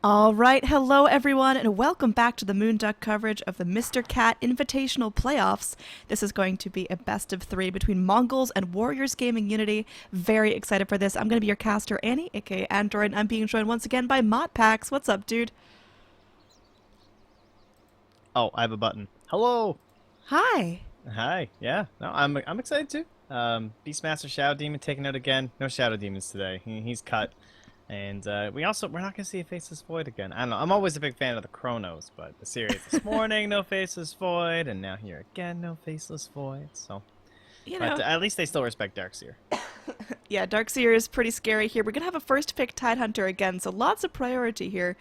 All right, hello everyone, and welcome back to the Moonduck coverage of the Mr. Cat Invitational Playoffs. This is going to be a best of three between Mongolz and Warriors Gaming Unity. Very excited for this. I'm going to be your caster, Annie, aka Android, and I'm being joined once again by Modpax. What's up, dude? Oh, I have a button. Hello. Hi. Hi. Yeah. No, I'm excited too. Beastmaster Shadow Demon taken out again. No Shadow Demons today. He's cut. And we're not gonna see a Faceless Void again. I don't know. I'm always a big fan of the Chronos, but the series this morning, no Faceless Void, and now here again, no Faceless Void. So, You but know, at least they still respect Darkseer. yeah, Darkseer is pretty scary here. We're going to have a first pick Tidehunter again, so lots of priority here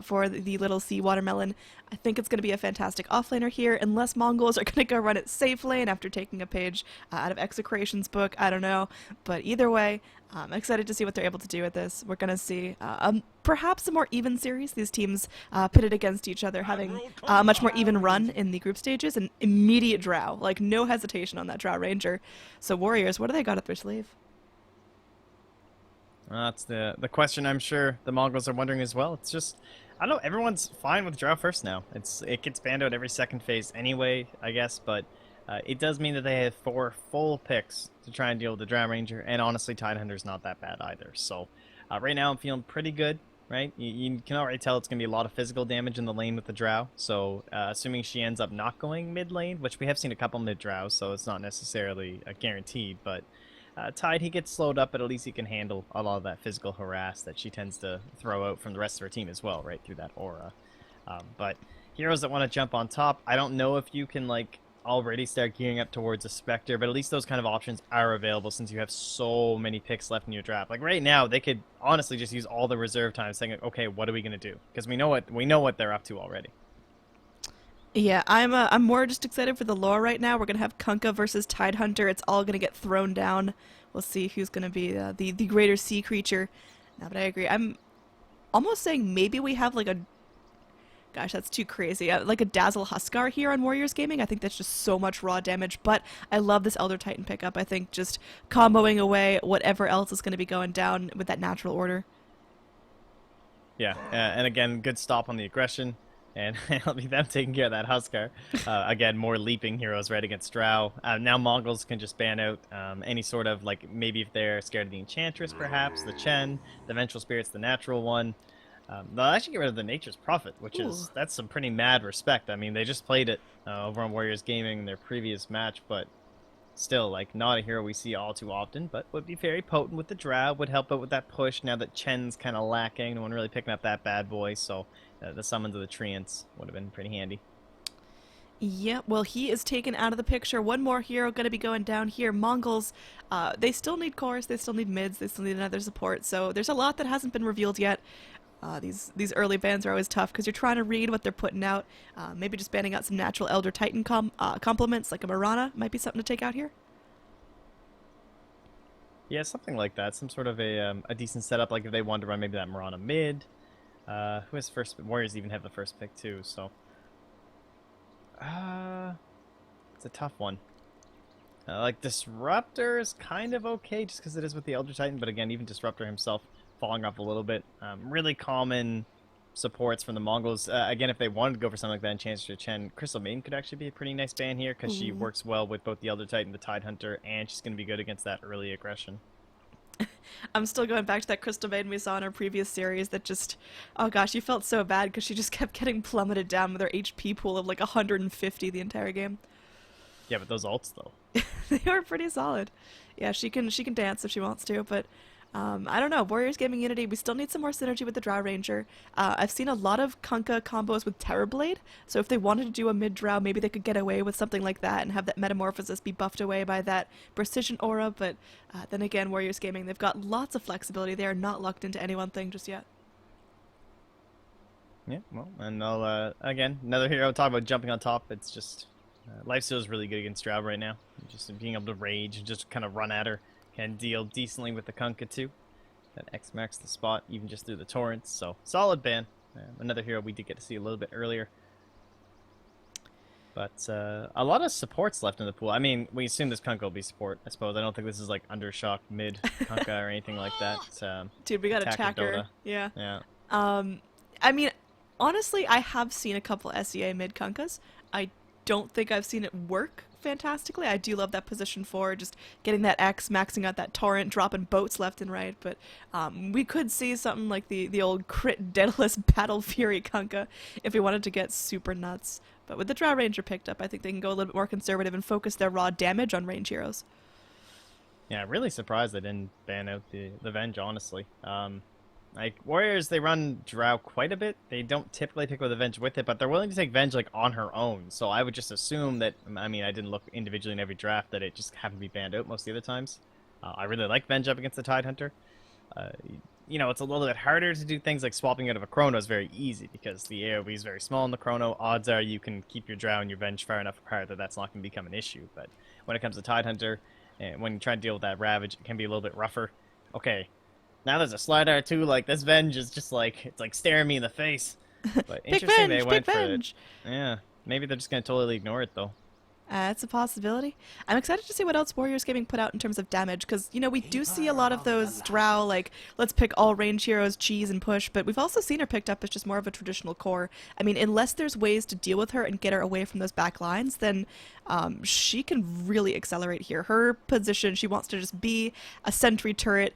for the little sea watermelon. I think it's going to be a fantastic offlaner here, unless Mongols are going to go run it safe lane after taking a page out of Execration's book. I don't know. But either way, I'm excited to see what they're able to do with this. We're going to see perhaps a more even series. These teams pitted against each other, having a much more even run in the group stages, and immediate drow. Like, no hesitation on that drow ranger. So Warriors, what do they got up their sleeve? That's the question I'm sure the Mongols are wondering as well. It's just I don't know. Everyone's fine with Drow first now. It gets banned out every second phase anyway, I guess. But it does mean that they have 4 full picks to try and deal with the Drow Ranger. And honestly, Tidehunter's not that bad either. So right now I'm feeling pretty good. Right, you can already tell it's gonna be a lot of physical damage in the lane with the Drow. So assuming she ends up not going mid lane, which we have seen a couple mid Drows, so it's not necessarily a guaranteed, but. Tide, he gets slowed up, but at least he can handle a lot of that physical harass that she tends to throw out from the rest of her team as well, right, through that aura. But heroes that want to jump on top, I don't know if you can, like, already start gearing up towards a Spectre, but at least those kind of options are available since you have so many picks left in your draft. Like, right now, they could honestly just use all the reserve time saying, okay, what are we going to do? Because we know what they're up to already. Yeah, I'm more just excited for the lore right now. We're gonna have Kunkka versus Tidehunter. It's all gonna get thrown down. We'll see who's gonna be the greater sea creature. No, but I agree. I'm almost saying maybe we have like a gosh, that's too crazy. Like a Dazzle Huskar here on Warriors Gaming. I think that's just so much raw damage. But I love this Elder Titan pickup. I think just comboing away whatever else is gonna be going down with that natural order. Yeah, and again, good stop on the aggression. And it'll be them taking care of that Huskar. Again, more leaping heroes right against Drow. Now Mongols can just ban out any sort of, like, maybe if they're scared of the Enchantress, perhaps, the Chen, the Vengeful Spirit's the natural one. They'll actually get rid of the Nature's Prophet, which Ooh. that's some pretty mad respect. I mean, they just played it over on Warriors Gaming in their previous match, but still, like, not a hero we see all too often, but would be very potent with the Drow, would help out with that push now that Chen's kind of lacking. No one really picking up that bad boy, so the summons of the Treants would have been pretty handy. Yeah, well, he is taken out of the picture. One more hero going to be going down here. Mongols, they still need cores, they still need mids, they still need another support. So there's a lot that hasn't been revealed yet. These early bans are always tough because you're trying to read what they're putting out. Maybe just banning out some natural Elder Titan complements like a Marana might be something to take out here. Yeah, something like that. Some sort of a decent setup, like if they wanted to run maybe that Mirana mid. Who has first? Warriors even have the first pick too, so uh, it's a tough one. Like Disruptor is kind of okay just because it is with the Elder Titan, but again, even Disruptor himself falling off a little bit. Really common supports from the Mongols. Again, if they wanted to go for something like that, Enchantress or Chen, Crystal Maiden could actually be a pretty nice ban here because she Ooh. works well with both the Elder Titan, the Tidehunter, and she's going to be good against that early aggression. I'm still going back to that Crystal Maiden we saw in our previous series that just, oh gosh, you felt so bad because she just kept getting plummeted down with her HP pool of like 150 the entire game. Yeah, but those ults though. They are pretty solid. Yeah, she can dance if she wants to, but I don't know. Warriors Gaming Unity, we still need some more synergy with the Drow Ranger. I've seen a lot of Kunkka combos with Terrorblade, so if they wanted to do a mid Drow, maybe they could get away with something like that and have that metamorphosis be buffed away by that precision aura. But then again, Warriors Gaming, they've got lots of flexibility. They are not locked into any one thing just yet. Yeah, well, and I'll again another hero talk about jumping on top. It's just Lifesteal is really good against Drow right now. Just being able to rage and just kind of run at her can deal decently with the Kunkka too. That X marks the spot even just through the torrents. So solid ban. Another hero we did get to see a little bit earlier. But a lot of supports left in the pool. I mean, we assume this Kunkka will be support, I suppose. I don't think this is like Undershock mid Kunkka or anything like that. Dude, we got Attacker attacker. Dota. Yeah. Yeah. Um, I mean, honestly, I have seen a couple SEA mid Kunkas. I don't think I've seen it work fantastically. I do love that position for just getting that X, maxing out that torrent, dropping boats left and right. But we could see something like the old crit Daedalus Battle Fury Kunka if we wanted to get super nuts. But with the Drow Ranger picked up, I think they can go a little bit more conservative and focus their raw damage on range heroes. Yeah, really surprised they didn't ban out the Venge, honestly. Like, Warriors, they run Drow quite a bit. They don't typically pick with a Venge with it, but they're willing to take Venge, like, on her own. So I would just assume that, I mean, I didn't look individually in every draft, that it just happened to be banned out most of the other times. I really like Venge up against the Tidehunter. Uh, you know, it's a little bit harder to do things like swapping out of a Chrono is very easy because the AoE is very small in the Chrono. Odds are you can keep your Drow and your Venge far enough apart that that's not going to become an issue. But when it comes to Tidehunter, and when you try to deal with that Ravage, it can be a little bit rougher. Okay, now there's a Slidar too. Like, this Venge is just like, it's like staring me in the face. But interesting they went for it. Yeah, maybe they're just going to totally ignore it though. It's a possibility. I'm excited to see what else Warriors Gaming put out in terms of damage, because, you know, we do see a lot of those Drow, like, let's pick all range heroes, cheese, and push, but we've also seen her picked up as just more of a traditional core. I mean, unless there's ways to deal with her and get her away from those back lines, then she can really accelerate here. Her position, she wants to just be a sentry turret,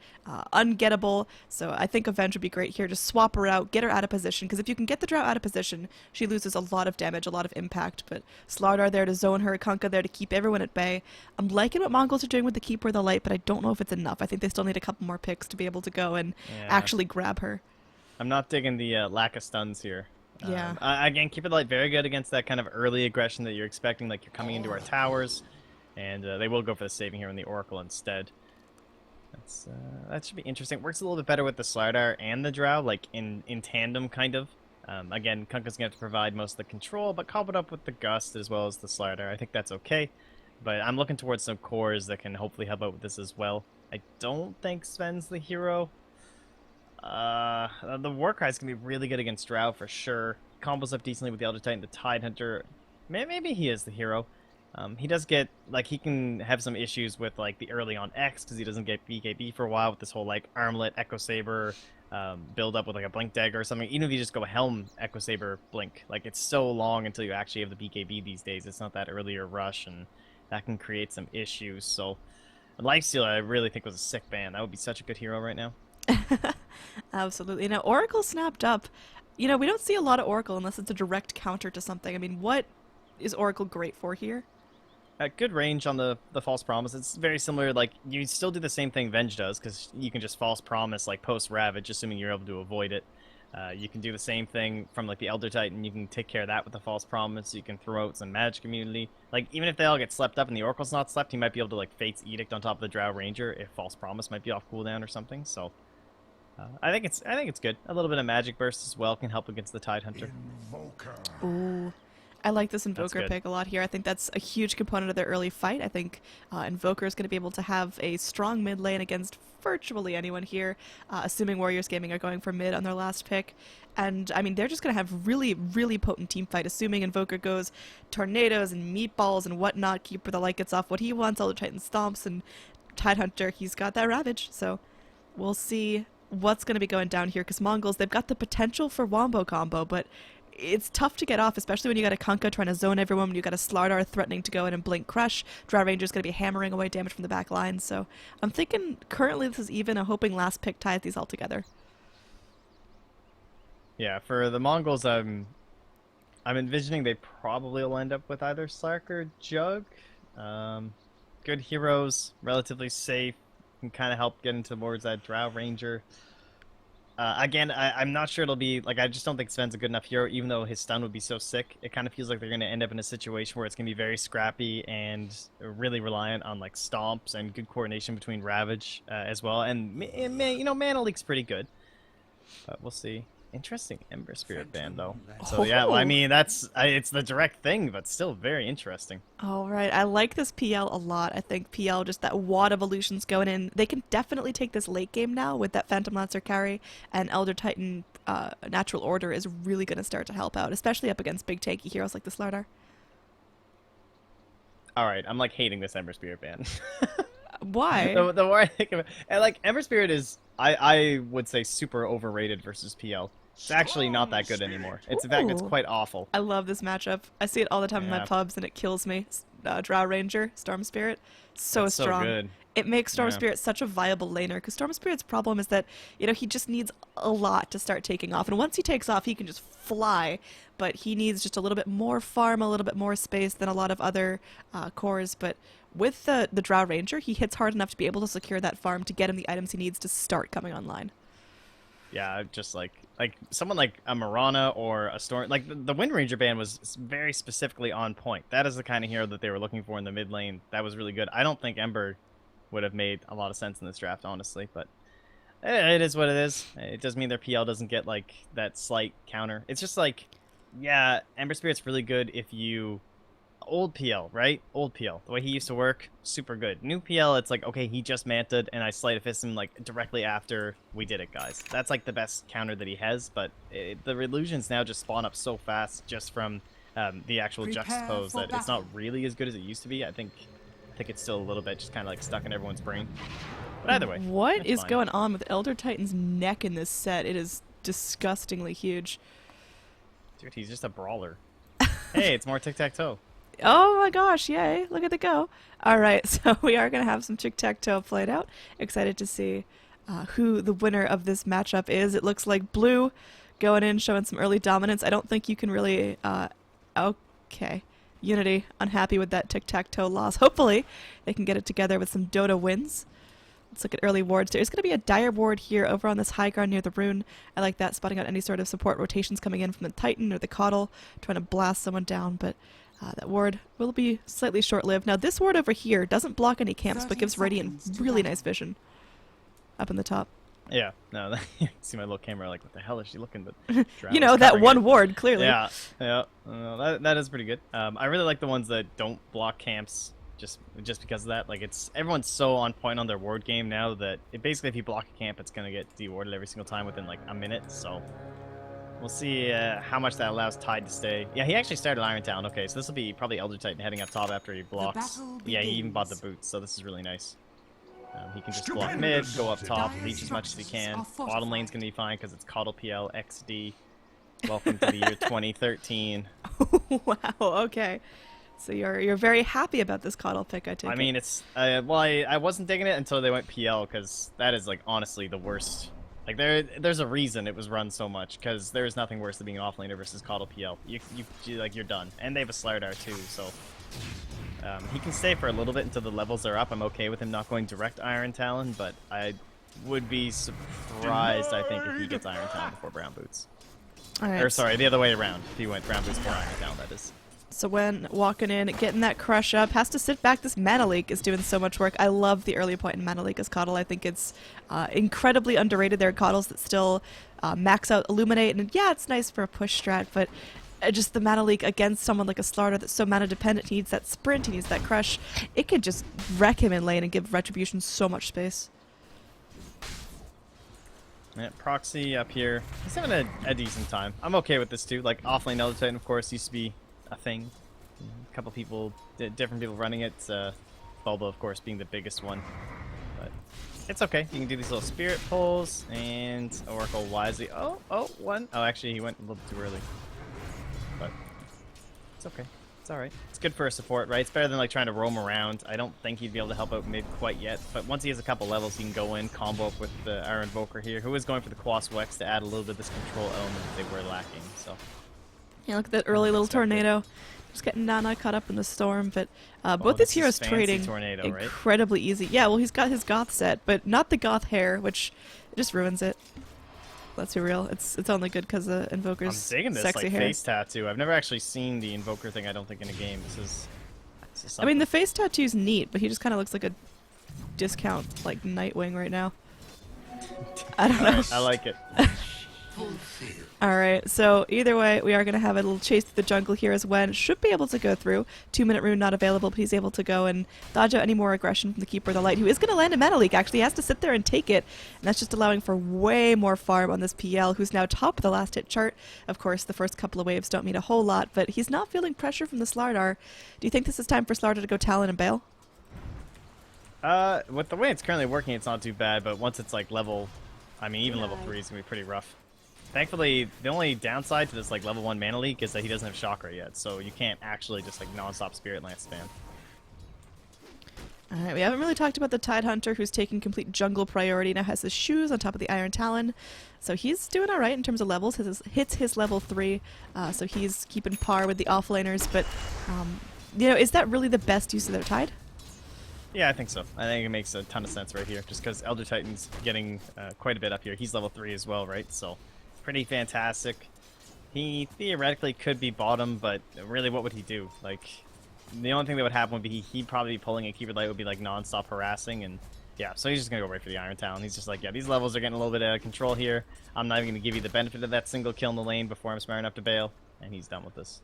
ungettable, so I think Avenge would be great here. Just swap her out, get her out of position, because if you can get the Drow out of position, she loses a lot of damage, a lot of impact, but Slardar there to zone her, Kunkka there to keep everyone at bay. I'm liking what Mongolz are doing with the Keeper of the Light, but I don't know if it's enough. I think they still need a couple more picks to be able to go and actually grab her. I'm not digging the lack of stuns here. Yeah. Again, Keeper of the Light very good against that kind of early aggression that you're expecting, like you're coming into our towers, and they will go for the saving here in the Oracle instead. That should be interesting. Works a little bit better with the Slardar and the Drow, like in tandem, kind of. Again, Kunkka's going to have to provide most of the control, but coupled up with the Gust as well as the Slardar, I think that's okay. But I'm looking towards some cores that can hopefully help out with this as well. I don't think Sven's the hero. The Warcry is going to be really good against Drow for sure. Combos up decently with the Elder Titan, the Tidehunter. Maybe he is the hero. He does get, like, he can have some issues with, like, the early on X because he doesn't get BKB for a while with this whole, like, Armlet, Echo Saber, build up with, like, a Blink Dagger or something. Even if you just go Helm, Echo Saber, Blink. Like, it's so long until you actually have the BKB these days. It's not that earlier rush, and that can create some issues. So, Lifestealer, I really think was a sick ban. That would be such a good hero right now. Absolutely. Now, Oracle snapped up. You know, we don't see a lot of Oracle unless it's a direct counter to something. I mean, what is Oracle great for here? Good range on the False Promise. It's very similar, like, you still do the same thing Venge does, because you can just False Promise, like, post-Ravage, assuming you're able to avoid it. You can do the same thing from, like, the Elder Titan. You can take care of that with the False Promise. You can throw out some Magic Immunity. Like, even if they all get slept up and the Oracle's not slept, he might be able to, like, Fate's Edict on top of the Drow Ranger if False Promise might be off cooldown or something, so... I think it's good. A little bit of Magic Burst as well can help against the Tidehunter. Ooh. I like this Invoker pick a lot here. I think that's a huge component of their early fight. I think Invoker is going to be able to have a strong mid lane against virtually anyone here, assuming Warriors Gaming are going for mid on their last pick. And, I mean, they're just going to have really, really potent team fight, assuming Invoker goes tornadoes and meatballs and whatnot. Keeper the Light gets off what he wants, Elder Titan stomps, and Tidehunter, he's got that Ravage. So we'll see what's going to be going down here, because Mongolz, they've got the potential for Wombo combo, but it's tough to get off, especially when you got a Kunkka trying to zone everyone, when you got a Slardar threatening to go in and Blink Crush. Drow Ranger's going to be hammering away damage from the back line, so I'm thinking currently this is even. I'm hoping last pick ties these all together. Yeah, for the Mongolz, I'm envisioning they probably will end up with either Slark or Jug. Good heroes, relatively safe, can kind of help get into towards that Drow Ranger. Again, I'm not sure it'll be, like, I just don't think Sven's a good enough hero, even though his stun would be so sick. It kind of feels like they're going to end up in a situation where it's going to be very scrappy and really reliant on, like, stomps and good coordination between Ravage as well. And, you know, Mana Leak's pretty good. But we'll see. Interesting Ember Spirit ban, though. So, yeah, well, I mean, it's the direct thing, but still very interesting. All right, I like this PL a lot. I think PL, just that wad of evolutions going in, they can definitely take this late game now with that Phantom Lancer carry, and Elder Titan Natural Order is really going to start to help out, especially up against big tanky heroes like the Slardar. All right, I'm, like, hating this Ember Spirit ban. Why? The more I think of it, and, like, Ember Spirit is, I would say, super overrated versus PL. It's actually not that good anymore. It's in fact, it's Ooh. quite awful. I love this matchup. I see it all the time in my Yeah, pubs, and it kills me. Drow Ranger, Storm Spirit, so it's so strong. good. It makes Storm Yeah. Spirit such a viable laner, because Storm Spirit's problem is that, he just needs a lot to start taking off. And once he takes off, he can just fly, but he needs just a little bit more farm, a little bit more space than a lot of other cores. But with the Drow Ranger, he hits hard enough to be able to secure that farm to get him the items he needs to start coming online. Yeah, just like someone like a Marana or a Storm, like the Wind Ranger ban was very specifically on point. That is the kind of hero that they were looking for in the mid lane. That was really good. I don't think Ember would have made a lot of sense in this draft, honestly, but it is what it is. It does mean their PL doesn't get like that slight counter. It's just like, yeah, Ember Spirit's really good if you old PL, right? Old PL, the way he used to work, super good. New PL, it's like, okay, he just manted, and I sleight of fist him like directly after we did it, guys. That's like the best counter that he has, but the illusions now just spawn up so fast just from the actual juxtapose that it's not really as good as it used to be. I think it's still a little bit just kind of like stuck in everyone's brain. But either way, What it's is fine. going on with Elder Titan's neck in this set? It is disgustingly huge. Dude, he's just a brawler. Hey, it's more tic-tac-toe. Oh my gosh, yay. Look at the go. All right, so we are going to have some tic-tac-toe played out. Excited to see who the winner of this matchup is. It looks like Blue going in, showing some early dominance. I don't think you can really... okay. Unity, unhappy with that tic-tac-toe loss. Hopefully, they can get it together with some Dota wins. Let's look at early wards. There's going to be a dire ward here over on this high ground near the rune. I like that, spotting out any sort of support rotations coming in from the Titan or the Caudal, trying to blast someone down, but that ward will be slightly short-lived. Now, this ward over here doesn't block any camps, but gives Radiant really nice vision up in the top. Yeah, no, you can see my little camera like, what the hell is she looking? But You know, that one ward, clearly. Yeah, yeah, that is pretty good. I really like the ones that don't block camps, just because of that. Like, everyone's so on point on their ward game now that basically if you block a camp, it's gonna get dewarded every single time within like a minute. So we'll see how much that allows Tide to stay. Yeah, he actually started Irontown. Okay, so this will be probably Elder Titan heading up top after he blocks. Yeah, he even bought the boots, so this is really nice. He can just block mid, go up top, reach as much as he can. Bottom lane's gonna be fine because it's Caudal PL XD. Welcome to the year 2013. Wow, okay. So you're very happy about this Caudal pick, I take it. I mean, it's well, I wasn't digging it until they went PL because that is like honestly the worst. Like there's a reason it was run so much because there's nothing worse than being offlaner versus Caudal PL. You're done, and they have a Slardar too, so. He can stay for a little bit until the levels are up. I'm okay with him not going direct Iron Talon, but I would be surprised, I think, if he gets Iron Talon before Brown Boots. All right. Or, sorry, the other way around. If he went Brown Boots before Iron Talon, that is. So when walking in, getting that crush up, has to sit back. This Mana Leak is doing so much work. I love the early point in Mana Leak as Caudal. I think it's incredibly underrated. There are Caudals that still max out Illuminate, and yeah, it's nice for a push strat, but just the Mana Leak against someone like a Slardar that's so mana dependent, he needs that sprint, he needs that crush. It could just wreck him in lane and give Retribution so much space. Yeah, Proxy up here. He's having a decent time. I'm okay with this too. Like, offlane Elder Titan, of course, used to be a thing. A couple people, different people running it. Bulba, of course, being the biggest one. But it's okay. You can do these little spirit pulls and Oracle wisely. One. Oh, actually, he went a little too early. But it's okay. It's alright. It's good for a support, right? It's better than like trying to roam around. I don't think he'd be able to help out mid quite yet, but once he has a couple levels, he can go in, combo up with the Iron Invoker here, who is going for the Quas Wex to add a little bit of this control element that they were lacking, so. Yeah, look at that early little tornado. Just getting Nana caught up in the storm, but both these heroes trading tornado, incredibly easy. Yeah, well, he's got his goth set, but not the goth hair, which just ruins it. Let's be real. It's only good because the Invoker's I'm digging this sexy like hair. face tattoo. I've never actually seen the Invoker thing, I don't think, in a game. This is I mean, the face tattoo's neat, but he just kind of looks like a discount, like, Nightwing right now. I don't know. I like it. Alright, so either way, we are going to have a little chase through the jungle here as Wen should be able to go through. 2-minute rune not available, but he's able to go and dodge out any more aggression from the Keeper of the Light, who is going to land a Mana Leak, actually. He has to sit there and take it, and that's just allowing for way more farm on this PL, who's now top of the last hit chart. Of course, the first couple of waves don't mean a whole lot, but he's not feeling pressure from the Slardar. Do you think this is time for Slardar to go Talon and bail? With the way it's currently working, it's not too bad, but once it's like level, I mean, even level 3 is going to be pretty rough. Thankfully, the only downside to this like level 1 mana leak is that he doesn't have chakra yet, so you can't actually just like non-stop Spirit Lance spam. Alright, we haven't really talked about the Tidehunter, who's taking complete jungle priority, now has his shoes on top of the Iron Talon. So he's doing alright in terms of levels, hits his level 3, so he's keeping par with the offlaners, but, you know, is that really the best use of their Tide? Yeah, I think so. I think it makes a ton of sense right here, just because Elder Titan's getting quite a bit up here. He's level 3 as well, right? So, pretty fantastic. He theoretically could be bottom, but really what would he do? Like, the only thing that would happen would be he'd probably be pulling a Keeper Light, would be like non-stop harassing, and yeah, so he's just gonna go right for the Iron Talon. He's just like, yeah, these levels are getting a little bit out of control here. I'm not even gonna give you the benefit of that single kill in the lane before I'm smart enough to bail, and he's done with this.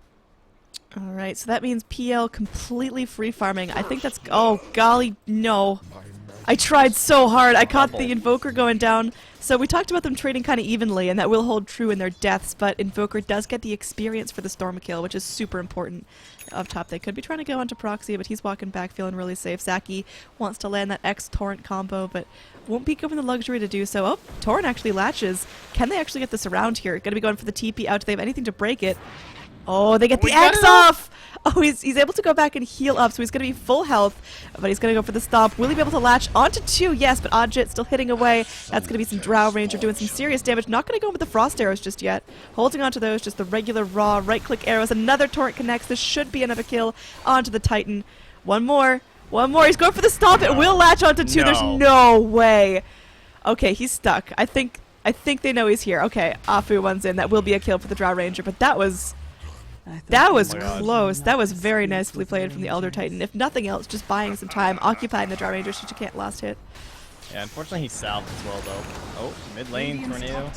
Alright, so that means PL completely free farming. I think that's... Oh, golly, no. I tried so hard. I caught the Invoker going down. So we talked about them trading kind of evenly, and that will hold true in their deaths, but Invoker does get the experience for the Storm kill, which is super important. Up top, they could be trying to go onto Proxy, but he's walking back feeling really safe. Zaki wants to land that X-Torrent combo, but won't be given the luxury to do so. Oh, Torrent actually latches. Can they actually get this around here? Gonna be going for the TP out. Do they have anything to break it? Oh, they get the X off! Oh, he's able to go back and heal up, so he's going to be full health, but he's going to go for the stomp. Will he be able to latch onto 2? Yes, but Odjit still hitting away. That's going to be some Drow Ranger doing some serious damage. Not going to go with the Frost Arrows just yet. Holding onto those, just the regular raw right-click arrows. Another Torrent connects. This should be another kill onto the Titan. One more. One more. He's going for the stomp. It will latch onto 2. There's no way. Okay, he's stuck. I think they know he's here. Okay, Afu one's in. That will be a kill for the Drow Ranger, but that was... That was close. That was very nicely played from the Elder Titan. If nothing else, just buying some time, occupying the Drow Ranger so you can't last hit. Yeah, unfortunately he's salved as well, though. Oh, mid lane, Tornado.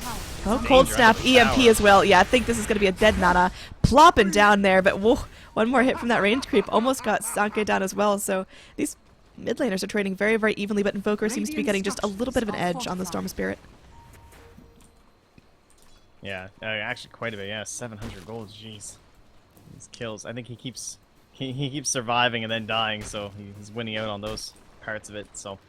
Oh, Cold Snap, EMP as well. Yeah, I think this is going to be a dead Nana plopping down there, but whoa, one more hit from that range creep. Almost got Sanke down as well, so these mid laners are trading very, very evenly, but Invoker seems to be getting just a little bit of an edge on the Storm Spirit. Yeah, actually quite a bit, yeah, 700 gold, jeez. These kills, I think he keeps surviving and then dying, so he's winning out on those parts of it. So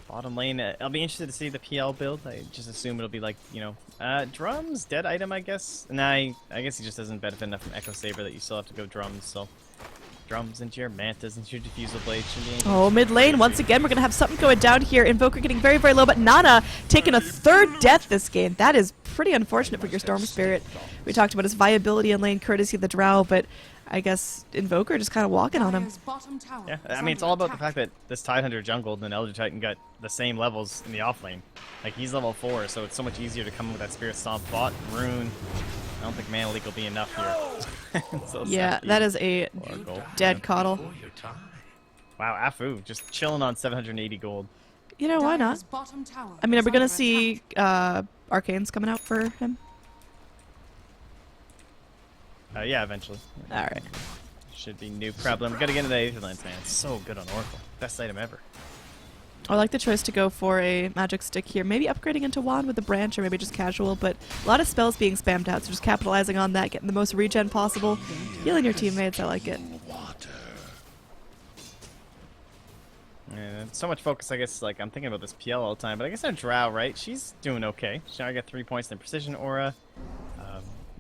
bottom lane, I'll be interested to see the PL build. I just assume it'll be like, you know, drums, dead item, I guess. And I guess he just doesn't benefit enough from Echo Saber that you still have to go drums. So drums into your mantas, into your diffusal blade. Oh, mid lane once again. We're gonna have something going down here. Invoker getting very, very low, but Nana taking a 3rd death this game. That is pretty unfortunate for your Storm Spirit. We talked about his viability in lane, courtesy of the Drow, but I guess Invoker just kind of walking on him. Yeah, I mean, it's all about the fact that this Tidehunter jungled and Elder Titan got the same levels in the off lane. Like, he's level 4, so it's so much easier to come with that Spirit Stomp bot, Rune. I don't think Mana Leak will be enough here. So yeah, that is a dead Coddle. Wow, Afu just chilling on 780 gold. You know, why not? I mean, are we going to see Arcanes coming out for him? Yeah, eventually. Alright. Should be no problem. Gotta get into the Aetherlands, man. It's so good on Oracle. Best item ever. I like the choice to go for a magic stick here. Maybe upgrading into wand with the branch, or maybe just casual, but a lot of spells being spammed out, so just capitalizing on that, getting the most regen possible. Healing your teammates, I like it. Yeah, so much focus, I guess, like, I'm thinking about this PL all the time, but I guess our Drow, right? She's doing okay. She's gonna get 3 points in Precision Aura.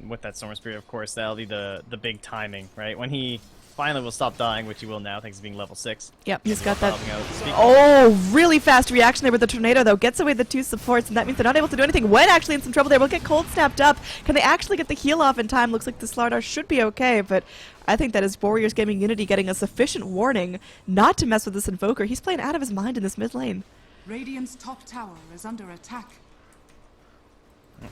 With that Storm Spirit, of course, that'll be the big timing, right? When he finally will stop dying, which he will now, thanks to being level 6. Yep, he's got that. Oh, really fast reaction there with the Tornado, though. Gets away the 2 supports, and that means they're not able to do anything. When actually in some trouble there, we'll get Cold Snapped up. Can they actually get the heal off in time? Looks like the Slardar should be okay, but I think that is Warriors Gaming Unity getting a sufficient warning not to mess with this Invoker. He's playing out of his mind in this mid lane. Radiant's top tower is under attack.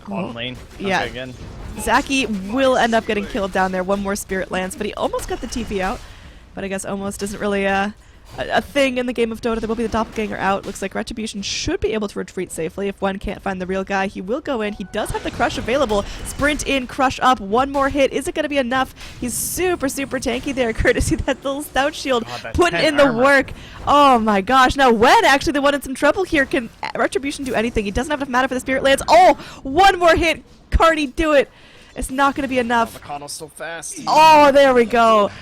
Bottom lane. Yeah. Again. Zaki will end up getting killed down there. One more Spirit Lance, but he almost got the TP out. But I guess almost isn't really a thing in the game of Dota. There will be the Doppelganger out. Looks like Retribution should be able to retreat safely. If one can't find the real guy, he will go in. He does have the Crush available. Sprint in, Crush up. One more hit. Is it going to be enough? He's super, super tanky there, courtesy of that little Stout Shield. Putting in the work. Oh my gosh. Now, when actually the one in some trouble here, can Retribution do anything? He doesn't have enough mana for the Spirit Lance. Oh, one more hit. Cardi, do it. It's not going to be enough. Oh, McConnell's so fast. Oh, there we go.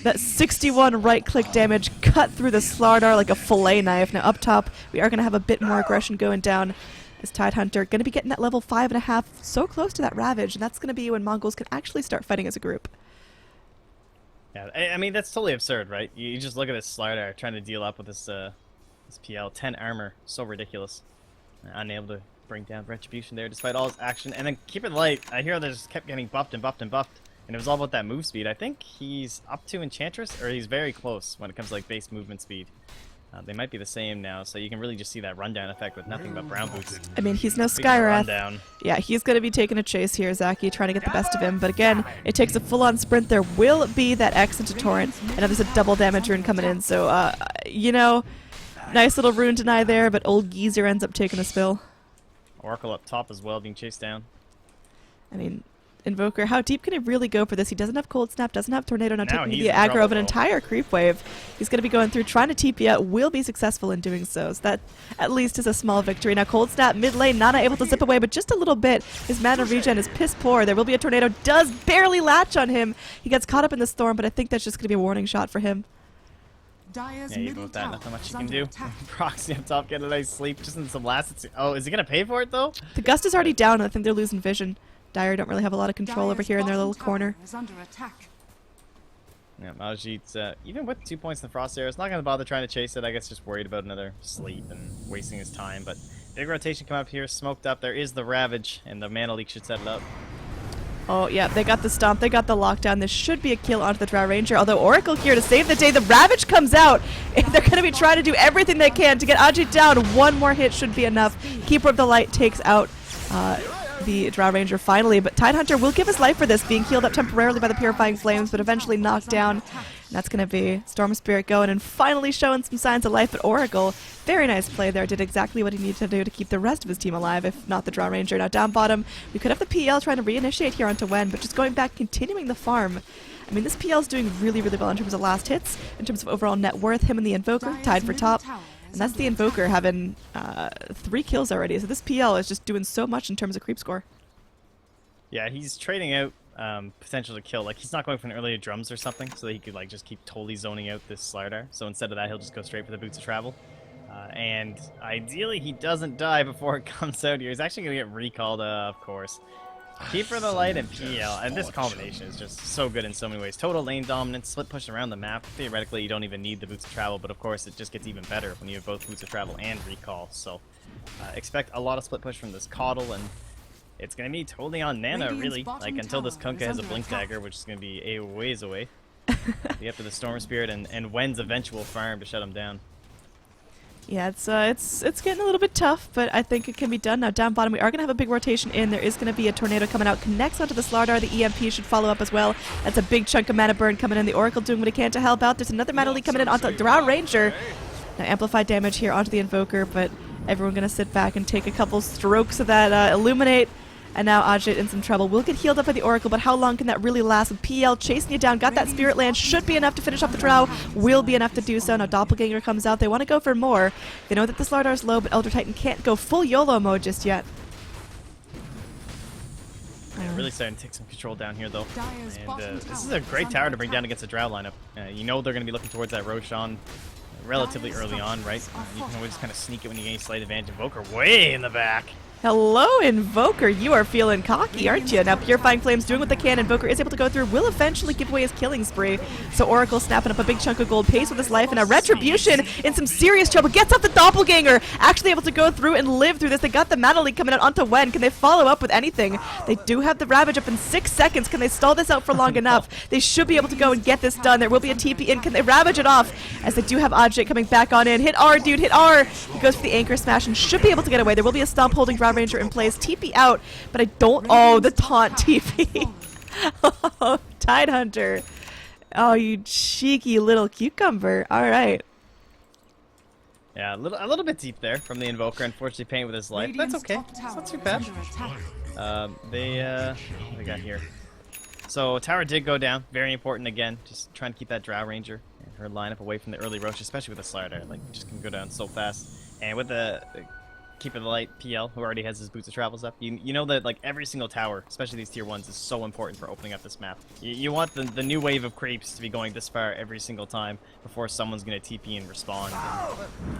That 61 right-click damage cut through the Slardar like a fillet knife. Now up top, we are going to have a bit more aggression going down. This Tidehunter going to be getting that level 5.5, so close to that Ravage, and that's going to be when Mongolz can actually start fighting as a group. Yeah, I mean, that's totally absurd, right? You just look at this Slardar trying to deal up with this PL. 10 armor. So ridiculous. Unable to bring down Retribution there despite all his action. And then keep it light. I hear they just kept getting buffed and buffed and buffed. And it was all about that move speed. I think he's up to Enchantress, or he's very close when it comes to like base movement speed. They might be the same now, so you can really just see that rundown effect with nothing but brown boots. I mean, he's no Speaking of Skywrath. rundown, Yeah, he's going to be taking a chase here, Zaki, trying to get the best of him. But again, it takes a full-on sprint. There will be that X into Torrent, and now there's a double damage rune coming in. So, you know, nice little rune deny there, but old Geezer ends up taking a spill. Oracle up top as well, being chased down. I mean, Invoker, how deep can he really go for this? He doesn't have Cold Snap, doesn't have Tornado, not Now taking he's the in aggro trouble, of an though. entire creep wave. He's going to be going through, trying to TP out, will be successful in doing so. So that at least is a small victory. Now Cold Snap mid lane, Nana able to zip away, but just a little bit. His mana regen is piss poor. There will be a Tornado, does barely latch on him. He gets caught up in the storm, but I think that's just going to be a warning shot for him. Dire's Yeah, even middle with that, tower nothing much is you can under do. attack. Proxy up top, getting a nice sleep, just in some last. Oh, is he gonna pay for it though? The Gust is already down, and I think they're losing vision. Dire don't really have a lot of control over Dire's here in their bottom little corner. tower is under attack. Yeah, Majit's, even with 2 points in the Frost Air, it's not going to bother trying to chase it. I guess just worried about another sleep and wasting his time. But big rotation come up here, smoked up. There is the Ravage, and the Mana Leak should set it up. Oh, yeah, they got the stomp, they got the lockdown. This should be a kill onto the Drow Ranger, although Oracle here to save the day. The Ravage comes out. They're going to be trying to do everything they can to get Ajit down. One more hit should be enough. Keeper of the Light takes out the Drow Ranger finally, but Tidehunter will give his life for this, being healed up temporarily by the Purifying Flames, but eventually knocked down. And that's going to be Storm Spirit going and finally showing some signs of life, but Oracle, very nice play there, did exactly what he needed to do to keep the rest of his team alive, if not the Drow Ranger. Now down bottom, we could have the PL trying to reinitiate here onto Wen, but just going back, continuing the farm. I mean, this PL is doing really, really well in terms of last hits, in terms of overall net worth. Him and the Invoker tied for top. And that's the Invoker having 3 kills already. So this PL is just doing so much in terms of creep score. Yeah, he's trading out potential to kill. Like, he's not going for an earlier drums or something, so that he could like just keep totally zoning out this Slardar. So instead of that, he'll just go straight for the Boots of Travel. And ideally, he doesn't die before it comes out here. He's actually going to get recalled, of course. Keeper of the Light and PL, and this combination is just so good in so many ways. Total lane dominance, split push around the map. Theoretically, you don't even need the Boots of Travel, but of course, it just gets even better when you have both Boots of Travel and recall. So, expect a lot of split push from this Coddle, and it's going to be totally on Nana, Radiant's really. bottom Like, until this tower Kunkka is has a under Blink attack. Dagger, which is going to be a ways away. You have to the Storm Spirit and Wen's eventual farm to shut him down. Yeah, it's getting a little bit tough, but I think it can be done. Now down bottom, we are going to have a big rotation in. There is going to be a Tornado coming out, connects onto the Slardar. The EMP should follow up as well. That's a big chunk of mana burn coming in. The Oracle doing what he can to help out. There's another mana leak coming in onto the Drow Ranger. Now amplified damage here onto the Invoker, but everyone going to sit back and take a couple strokes of that Illuminate. And now Ajit in some trouble. Will get healed up by the Oracle, but how long can that really last? With PL chasing you down, got that Spirit Land, should be enough to finish off the Drow. Will be enough to do so. Now Doppelganger comes out. They want to go for more. They know that the Slardar's low, but Elder Titan can't go full YOLO mode just yet. Yeah, really starting to take some control down here, though. Dire's And bottom this is tower a great is tower under to bring down attack. against the Drow lineup. You know they're going to be looking towards that Roshan relatively early on, right? You can always just kind of sneak it when you gain slight advantage. Invoker way in the back. Hello, Invoker. You are feeling cocky, aren't you? Now, Purifying Flames doing what they can. Invoker is able to go through, will eventually give away his killing spree. So Oracle snapping up a big chunk of gold, pays with his life, and a Retribution in some serious trouble. Gets up the Doppelganger, actually able to go through and live through this. They got the Mana Leak coming out onto Wen. Can they follow up with anything? They do have the Ravage up in 6 seconds. Can they stall this out for long enough? They should be able to go and get this done. There will be a TP in. Can they Ravage it off? As they do have Ajit coming back on in. Hit R, dude, hit R. He goes for the Anchor Smash and should be able to get away. There will be a Stomp holding Drow Ranger in place. TP out, but I don't. Oh, the taunt TP. Oh, Tidehunter. Oh, you cheeky little cucumber. All right. Yeah, a little bit deep there from the Invoker. Unfortunately, paying with his life. Radiant's That's okay. top It's tower not too is bad. under attack. What do we got here? So tower did go down. Very important again. Just trying to keep that Drow Ranger and her lineup away from the early Roche, especially with the Slardar. Like, just can go down so fast. And with the Keeper of the Light PL, who already has his Boots of Travels up. You know that like every single tower, especially these tier 1s, is so important for opening up this map. You want the new wave of creeps to be going this far every single time before someone's going to TP and respond.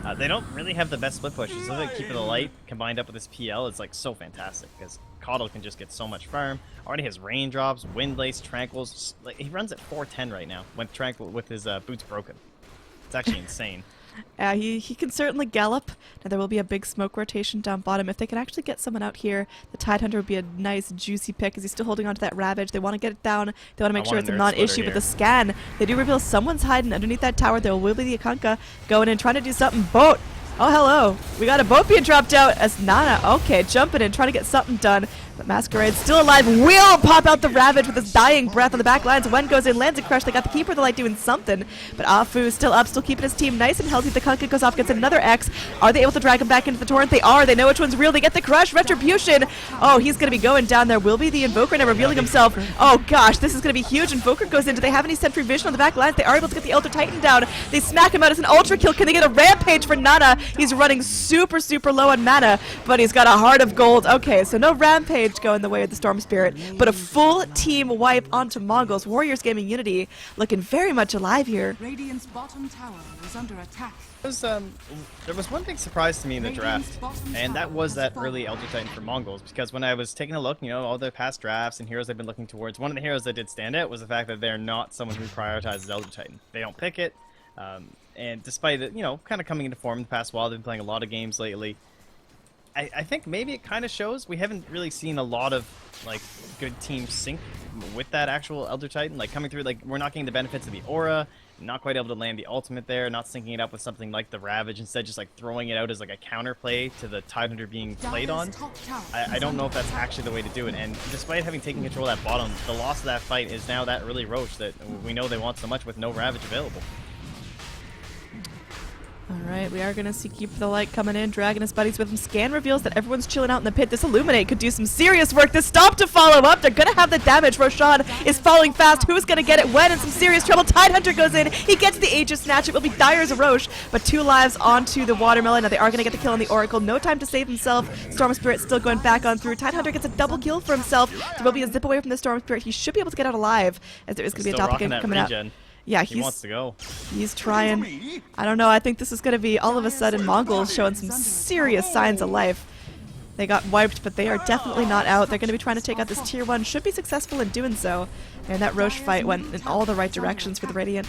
And, they don't really have the best split pushes. So like Keeper of the Light combined up with this PL is like so fantastic because Caudle can just get so much farm. Already has Raindrops, Windlace, Tranquils. Like, he runs at 410 right now with his Boots broken. It's actually insane. He can certainly gallop. Now there will be a big smoke rotation down bottom. If they can actually get someone out here, the Tidehunter would be a nice juicy pick as he's still holding on to that Ravage. They want to get it down. They want to make sure it's a non-issue. But the scan, they do reveal someone's hiding underneath that tower. There will be the Akanka going in, trying to do something. Boat! Oh, hello. We got a boat being dropped out as Nana, okay, jumping in, trying to get something done. But Masquerade's still alive. Will pop out the Ravage with his dying breath on the back lines. Wen goes in, lands a crush. They got the Keeper of the Light doing something. But Afu still up, still keeping his team nice and healthy. The Kunkka goes off, gets another X. Are they able to drag him back into the torrent? They are. They know which one's real. They get the crush. Retribution. Oh, he's going to be going down. There will be the Invoker now revealing himself. Oh, gosh, this is going to be huge. Invoker goes in. Do they have any Sentry Vision on the back lines? They are able to get the Elder Titan down. They smack him out as an Ultra Kill. Can they get a Rampage for Nana? He's running super, super low on mana, but he's got a Heart of Gold. Okay, so no Rampage going the way of the Storm Spirit, but a full team wipe onto Mongolz. Warriors Gaming Unity looking very much alive here. Radiant's bottom tower is under attack. There was one big surprise to me in the draft, and that was that early Elder Titan for Mongolz, because when I was taking a look, all the past drafts and heroes I've been looking towards, one of the heroes that did stand out was the fact that they're not someone who prioritizes Elder Titan. They don't pick it, and despite it, kind of coming into form in the past while, they've been playing a lot of games lately. I think maybe it kind of shows. We haven't really seen a lot of good teams sync with that actual Elder Titan. Coming through, we're not getting the benefits of the aura, not quite able to land the ultimate there, not syncing it up with something like the Ravage, instead just throwing it out as a counterplay to the Tidehunter being played on. I don't know if that's actually the way to do it. And despite having taken control of that bottom, the loss of that fight is now that early Roche that we know they want so much with no Ravage available. Alright, we are going to see Keeper of the Light coming in, dragging his buddies with him. Scan reveals that everyone's chilling out in the pit. This Illuminate could do some serious work. This Stomp to follow up. They're going to have the damage. Roshan is falling fast. Who's going to get it? Wen in some serious trouble. Tidehunter goes in. He gets the Aegis Snatch. It will be dire as a Roche, but 2 lives onto the Watermelon. Now they are going to get the kill on the Oracle. No time to save himself. Storm Spirit still going back on through. Tidehunter gets a double kill for himself. There will be a zip away from the Storm Spirit. He should be able to get out alive, as there is going to be a doppelganger coming out. Yeah, he wants to go. He's trying. I don't know. I think this is going to be all of a sudden Mongolz showing some serious signs of life. They got wiped, but they are definitely not out. They're going to be trying to take out this tier 1. Should be successful in doing so. And that Roche fight went in all the right directions for the Radiant.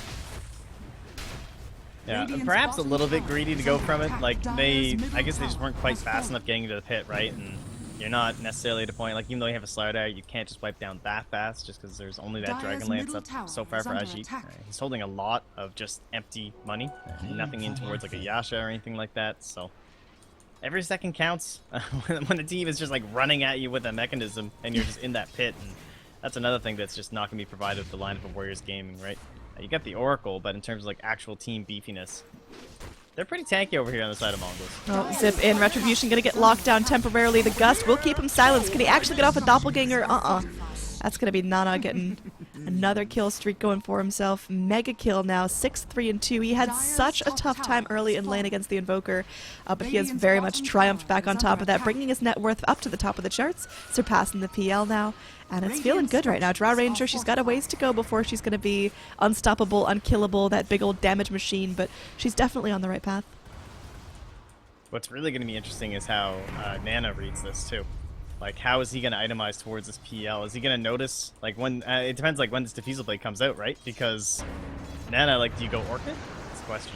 Yeah, perhaps a little bit greedy to go from it. I guess they just weren't quite fast enough getting into the pit, right? And you're not necessarily at a point, even though you have a Slider, you can't just wipe down that fast just because there's only that Dragon Lance up so far for Ajit. He's holding a lot of just empty money, nothing in towards a Yasha or anything like that, so every second counts when the team is just running at you with a mechanism and you're just in that pit, and that's another thing that's just not going to be provided with the lineup of Warriors Gaming, right? You got the Oracle, but in terms of actual team beefiness, they're pretty tanky over here on the side of Mongolz. Oh, zip in. Retribution going to get locked down temporarily. The Gust will keep him silenced. Can he actually get off a Doppelganger? That's going to be Nana getting another kill streak going for himself. Mega kill now, 6-3-2. He had such a tough time early in lane against the Invoker, but he has very much triumphed back on top of that, bringing his net worth up to the top of the charts, surpassing the PL now. And it's feeling good right now. Draw Ranger, she's got a ways to go before she's going to be unstoppable, unkillable, that big old damage machine, but she's definitely on the right path. What's really going to be interesting is how Nana reads this, too. How is he going to itemize towards this PL? Is he going to notice, when, it depends, when this Diffusal Blade comes out, right? Because Nana, do you go Orchid? That's the question.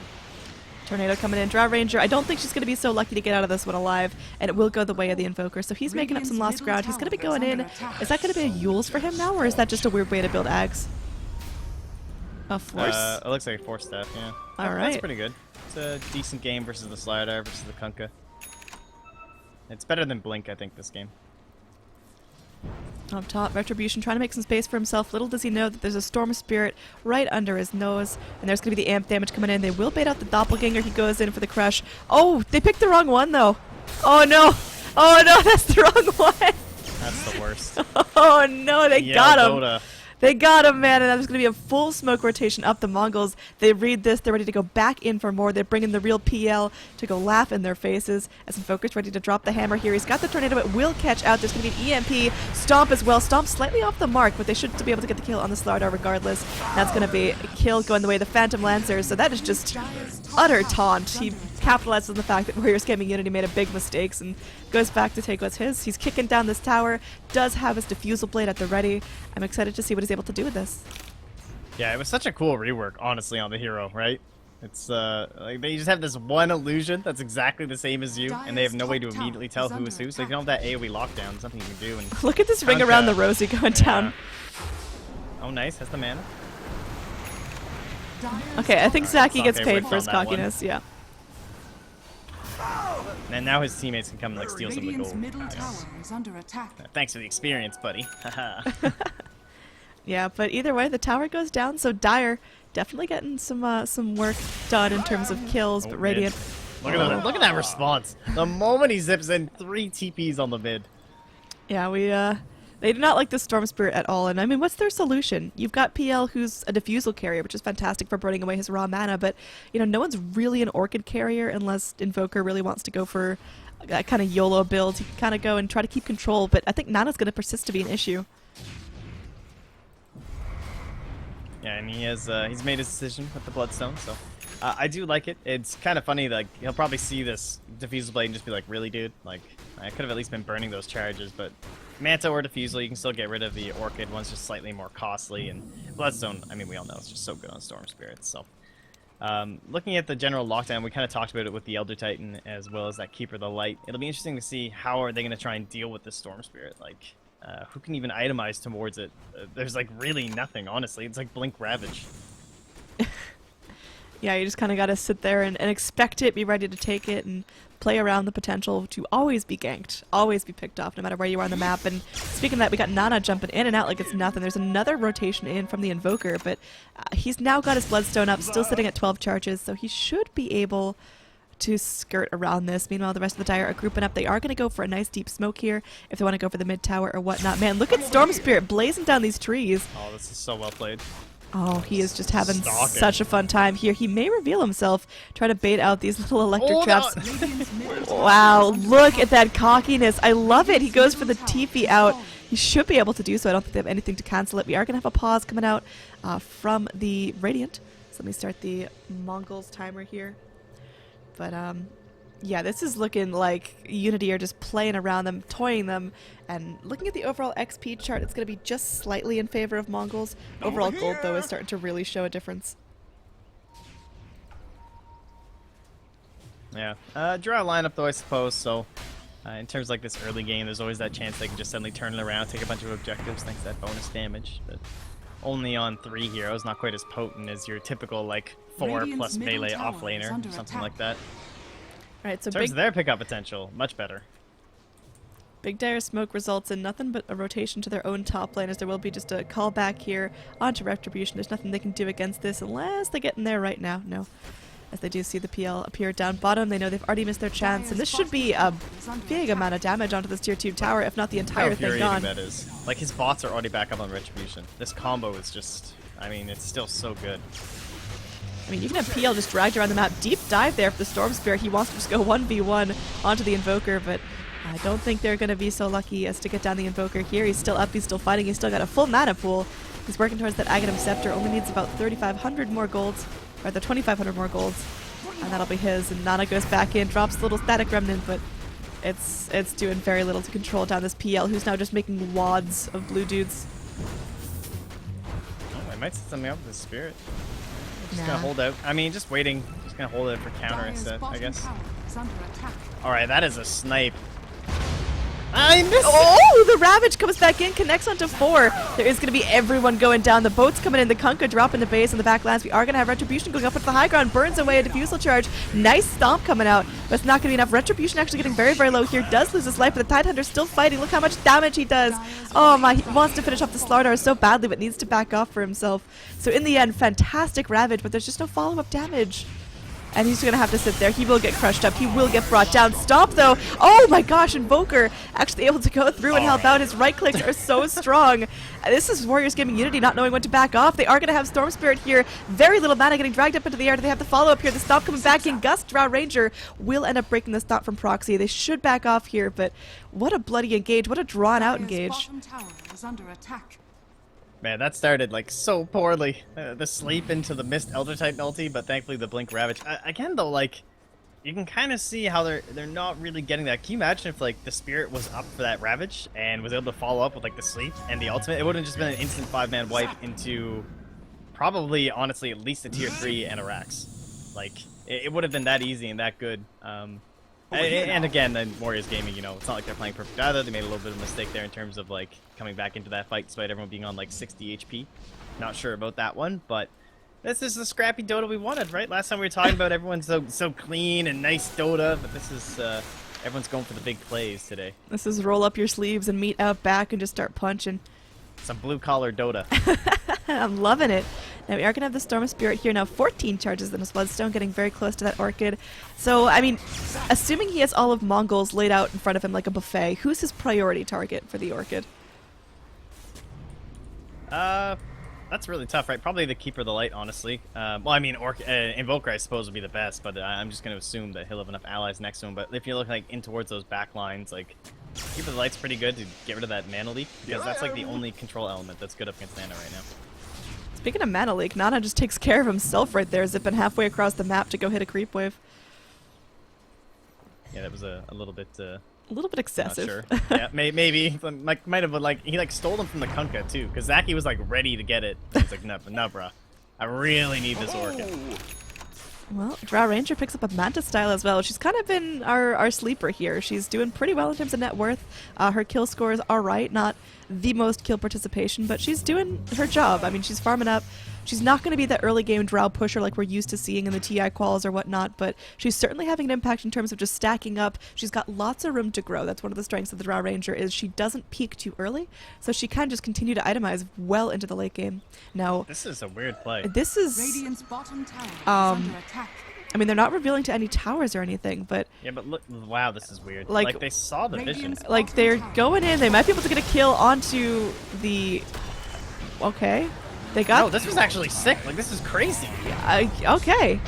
Tornado coming in. Draw Ranger. I don't think she's going to be so lucky to get out of this one alive, and it will go the way of the Invoker. So he's making up some lost ground. He's going to be going in. Is that going to be a Yules for him now, or is that just a weird way to build Ags? A Force? It looks like a Force Staff, yeah. All right. That's pretty good. It's a decent game versus the Slider versus the Kunkka. It's better than Blink, I think, this game. Up top, Retribution trying to make some space for himself. Little does he know that there's a Storm Spirit right under his nose, and there's going to be the amp damage coming in. They will bait out the Doppelganger. He goes in for the crush. Oh, they picked the wrong one, though. Oh, no. Oh, no, that's the wrong one. That's the worst. Oh, no, they got him. Dota. They got him, man, and there's going to be a full smoke rotation up the Mongols. They read this. They're ready to go back in for more. They're bringing the real PL to go laugh in their faces. As Invoker's ready to drop the hammer here. He's got the tornado. It will catch out. There's going to be an EMP. Stomp as well. Stomp slightly off the mark, but they should be able to get the kill on the Slardar regardless. That's going to be a kill going the way of the Phantom Lancer. So that is just utter taunt. He capitalizes on the fact that Warriors Gaming Unity made a big mistakes and goes back to take what's his. He's kicking down this tower, does have his diffusal blade at the ready. I'm excited to see what he's able to do with this. Yeah, it was such a cool rework, honestly, on the hero, right? It's like they just have this one illusion that's exactly the same as you, and they have no way to immediately tell who is who. So if you don't have that AoE lockdown, there's nothing you can do. And look at this ring around the Rosie going down. Oh, nice. Has the mana. Okay, I think Zaki gets Okay, paid for his cockiness. Yeah. And now his teammates can come and like steal some of the Radiant's gold. middle tower is under attack. Thanks for the experience, buddy. Yeah, but either way, the tower goes down, so Dire definitely getting some work done in terms of kills, but Radiant... Look at that! Look at that response. The moment he zips in, 3 TPs on the mid. Yeah, they do not like the Storm Spirit at all, and I mean, what's their solution? You've got PL, who's a diffusal carrier, which is fantastic for burning away his raw mana, but, you know, no one's really an Orchid carrier unless Invoker really wants to go for that kind of YOLO build. He can kind of go and try to keep control, but I think Nana's going to persist to be an issue. Yeah, and he's made his decision with the Bloodstone, so I do like it. It's kind of funny, like, he'll probably see this Diffusal Blade and just be like, really, dude? Like, I could have at least been burning those charges, but Manta or Diffusal, you can still get rid of the Orchid. One's just slightly more costly, and Bloodstone, I mean, we all know it's just so good on Storm Spirits, so... looking at the general lockdown, we kind of talked about it with the Elder Titan as well as that Keeper of the Light. It'll be interesting to see how are they going to try and deal with the Storm Spirit, like... who can even itemize towards it? There's like really nothing, honestly. It's like Blink Ravage. Yeah, you just kind of got to sit there and expect it, be ready to take it, and play around the potential to always be ganked, always be picked off, no matter where you are on the map. And speaking of that, we got Nana jumping in and out like it's nothing. There's another rotation in from the Invoker, but he's now got his Bloodstone up, still sitting at 12 charges, so he should be able to skirt around this. Meanwhile, the rest of the Dire are grouping up. They are going to go for a nice deep smoke here if they want to go for the mid tower or whatnot. Man, look at Storm Spirit blazing down these trees. Oh, this is so well played. Oh, he is just having Stalking. such a fun time here. He may reveal himself, try to bait out these little electric traps. Wow, look at that cockiness. I love it. He goes for the TP out. He should be able to do so. I don't think they have anything to cancel it. We are going to have a pause coming out from the Radiant. So let me start the Mongolz timer here. But, yeah, this is looking like Unity are just playing around them, toying them, and looking at the overall XP chart, it's going to be just slightly in favor of Mongolz. Overall gold, though, is starting to really show a difference. Yeah. Draw a lineup, though, I suppose, so in terms of like this early game, there's always that chance they can just suddenly turn it around, take a bunch of objectives thanks to that bonus damage, but only on 3 heroes, not quite as potent as your typical, like, 4 plus melee offlaner, or something like that. Alright, so In terms of their pickup potential, much better. Big Dire Smoke results in nothing but a rotation to their own top lane, as there will be just a callback here onto Retribution. There's nothing they can do against this unless they get in there right now. No. As they do see the PL appear down bottom, they know they've already missed their chance, and this should be a big amount of damage onto this tier 2 tower, if not the entire thing gone. That is. Like, his bots are already back up on Retribution. This combo is just, I mean, it's still so good. I mean, you can have PL just dragged around the map. Deep dive there for the Storm Spirit. He wants to just go 1v1 onto the Invoker, but I don't think they're going to be so lucky as to get down the Invoker here. He's still up, he's still fighting, he's still got a full mana pool. He's working towards that Aghanim Scepter, only needs about 3,500 more golds, or the 2,500 more golds, and that'll be his. And Nana goes back in, drops a little Static Remnant, but it's doing very little to control down this PL, who's now just making wads of blue dudes. Oh, I might set something up with the Spirit. Just gonna hold out. I mean, just waiting. Just gonna hold it for counter instead, I guess. Alright, that is a snipe. I missed Oh, the Ravage comes back in, connects onto 4. There is going to be everyone going down. The boat's coming in, the Kunkka dropping the base on the backlands. We are going to have Retribution going up into the high ground. Burns away a Diffusal charge. Nice stomp coming out, but it's not going to be enough. Retribution actually getting very, very low here. Does lose his life, but the Tidehunter's still fighting. Look how much damage he does. Oh my, he wants to finish off the Slardar so badly, but needs to back off for himself. So in the end, fantastic Ravage, but there's just no follow-up damage. And he's going to have to sit there. He will get crushed up. He will get brought down. Stop, though. Oh, my gosh. Invoker actually able to go through and help out. His right clicks are so strong. This is Warriors Gaming.Unity not knowing when to back off. They are going to have Storm Spirit here. Very little mana getting dragged up into the air. Do they have the follow-up here? The stop coming back in. Gust Drow Ranger will end up breaking the stop from Proxy. They should back off here, but what a bloody engage. What a drawn-out engage. Bottom tower is under attack. Man, that started like so poorly. The sleep into the Mist Elder Titan ulti, but thankfully the Blink Ravage. Again though, like, you can kind of see how they're not really getting that. Can you imagine if like the Spirit was up for that Ravage and was able to follow up with like the sleep and the ultimate? It would have just been an instant 5-man wipe into probably, honestly, at least a tier 3 and a Rax. Like, it would have been that easy and that good. And again, then Warriors Gaming, you know, it's not like they're playing perfect either. They made a little bit of a mistake there in terms of like coming back into that fight despite everyone being on like 60 HP. Not sure about that one, but this is the scrappy Dota we wanted, right? Last time we were talking about everyone's so clean and nice Dota, but this is everyone's going for the big plays today. This is roll up your sleeves and meet out back and just start punching. Some blue collar Dota. I'm loving it. Now we are going to have the Storm Spirit here now. 14 charges in his Bloodstone, getting very close to that Orchid. So, I mean, assuming he has all of Mongolz laid out in front of him like a buffet, who's his priority target for the Orchid? That's really tough, right? Probably the Keeper of the Light, honestly. Well, I mean, Invoker, I suppose, would be the best, but I'm just going to assume that he'll have enough allies next to him. But if you look like in towards those back lines, like, Keeper of the Light's pretty good to get rid of that mana leak, because that's like the only control element that's good up against Nana right now. Speaking of mana leak, Nana just takes care of himself right there, zipping halfway across the map to go hit a creep wave. Yeah, that was a little bit... A little bit excessive. Not sure. Yeah, maybe. Like, might have, but like, he like stole them from the Kunkka too, because Zaki was like ready to get it. He's like, no, bruh. I really need this Orchid. Well, Drow Ranger picks up a Manta style as well. She's kind of been our sleeper here. She's doing pretty well in terms of net worth. Her kill score is alright, not the most kill participation, but she's doing her job. I mean, she's farming up. She's not going to be the early game Drow pusher like we're used to seeing in the TI quals or whatnot, but she's certainly having an impact in terms of just stacking up. She's got lots of room to grow. That's one of the strengths of the Drow Ranger is she doesn't peak too early, so she can just continue to itemize well into the late game. Now, this is a weird play. This is... Radiant's bottom tower is under attack. I mean, they're not revealing to any towers or anything, but... Yeah, but look, wow, this is weird. Like, like they saw the vision. Like, they're going in, they might be able to get a kill onto the... Okay. They got... No, this was actually sick. Like, this is crazy. Okay.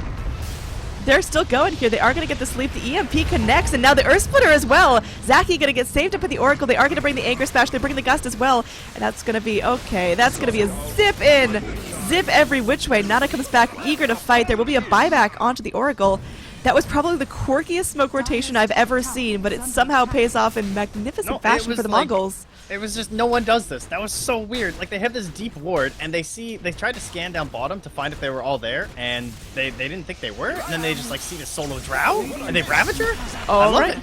They're still going here. They are going to get the sleep. The EMP connects, and now the Earth Splitter as well. Zaki going to get saved up at the Oracle. They are going to bring the Anchor Smash. They're bringing the Gust as well. And that's going to be... Okay, that's going to be a zip in. Zip every which way. Nana comes back, eager to fight. There will be a buyback onto the Oracle. That was probably the quirkiest smoke rotation I've ever seen, but it somehow pays off in magnificent fashion for the Mongols. It was just, no one does this. That was so weird. Like, they have this deep ward, and they tried to scan down bottom to find if they were all there, and they didn't think they were, and then they just, like, see the solo Drow, and they Ravage her? I love it.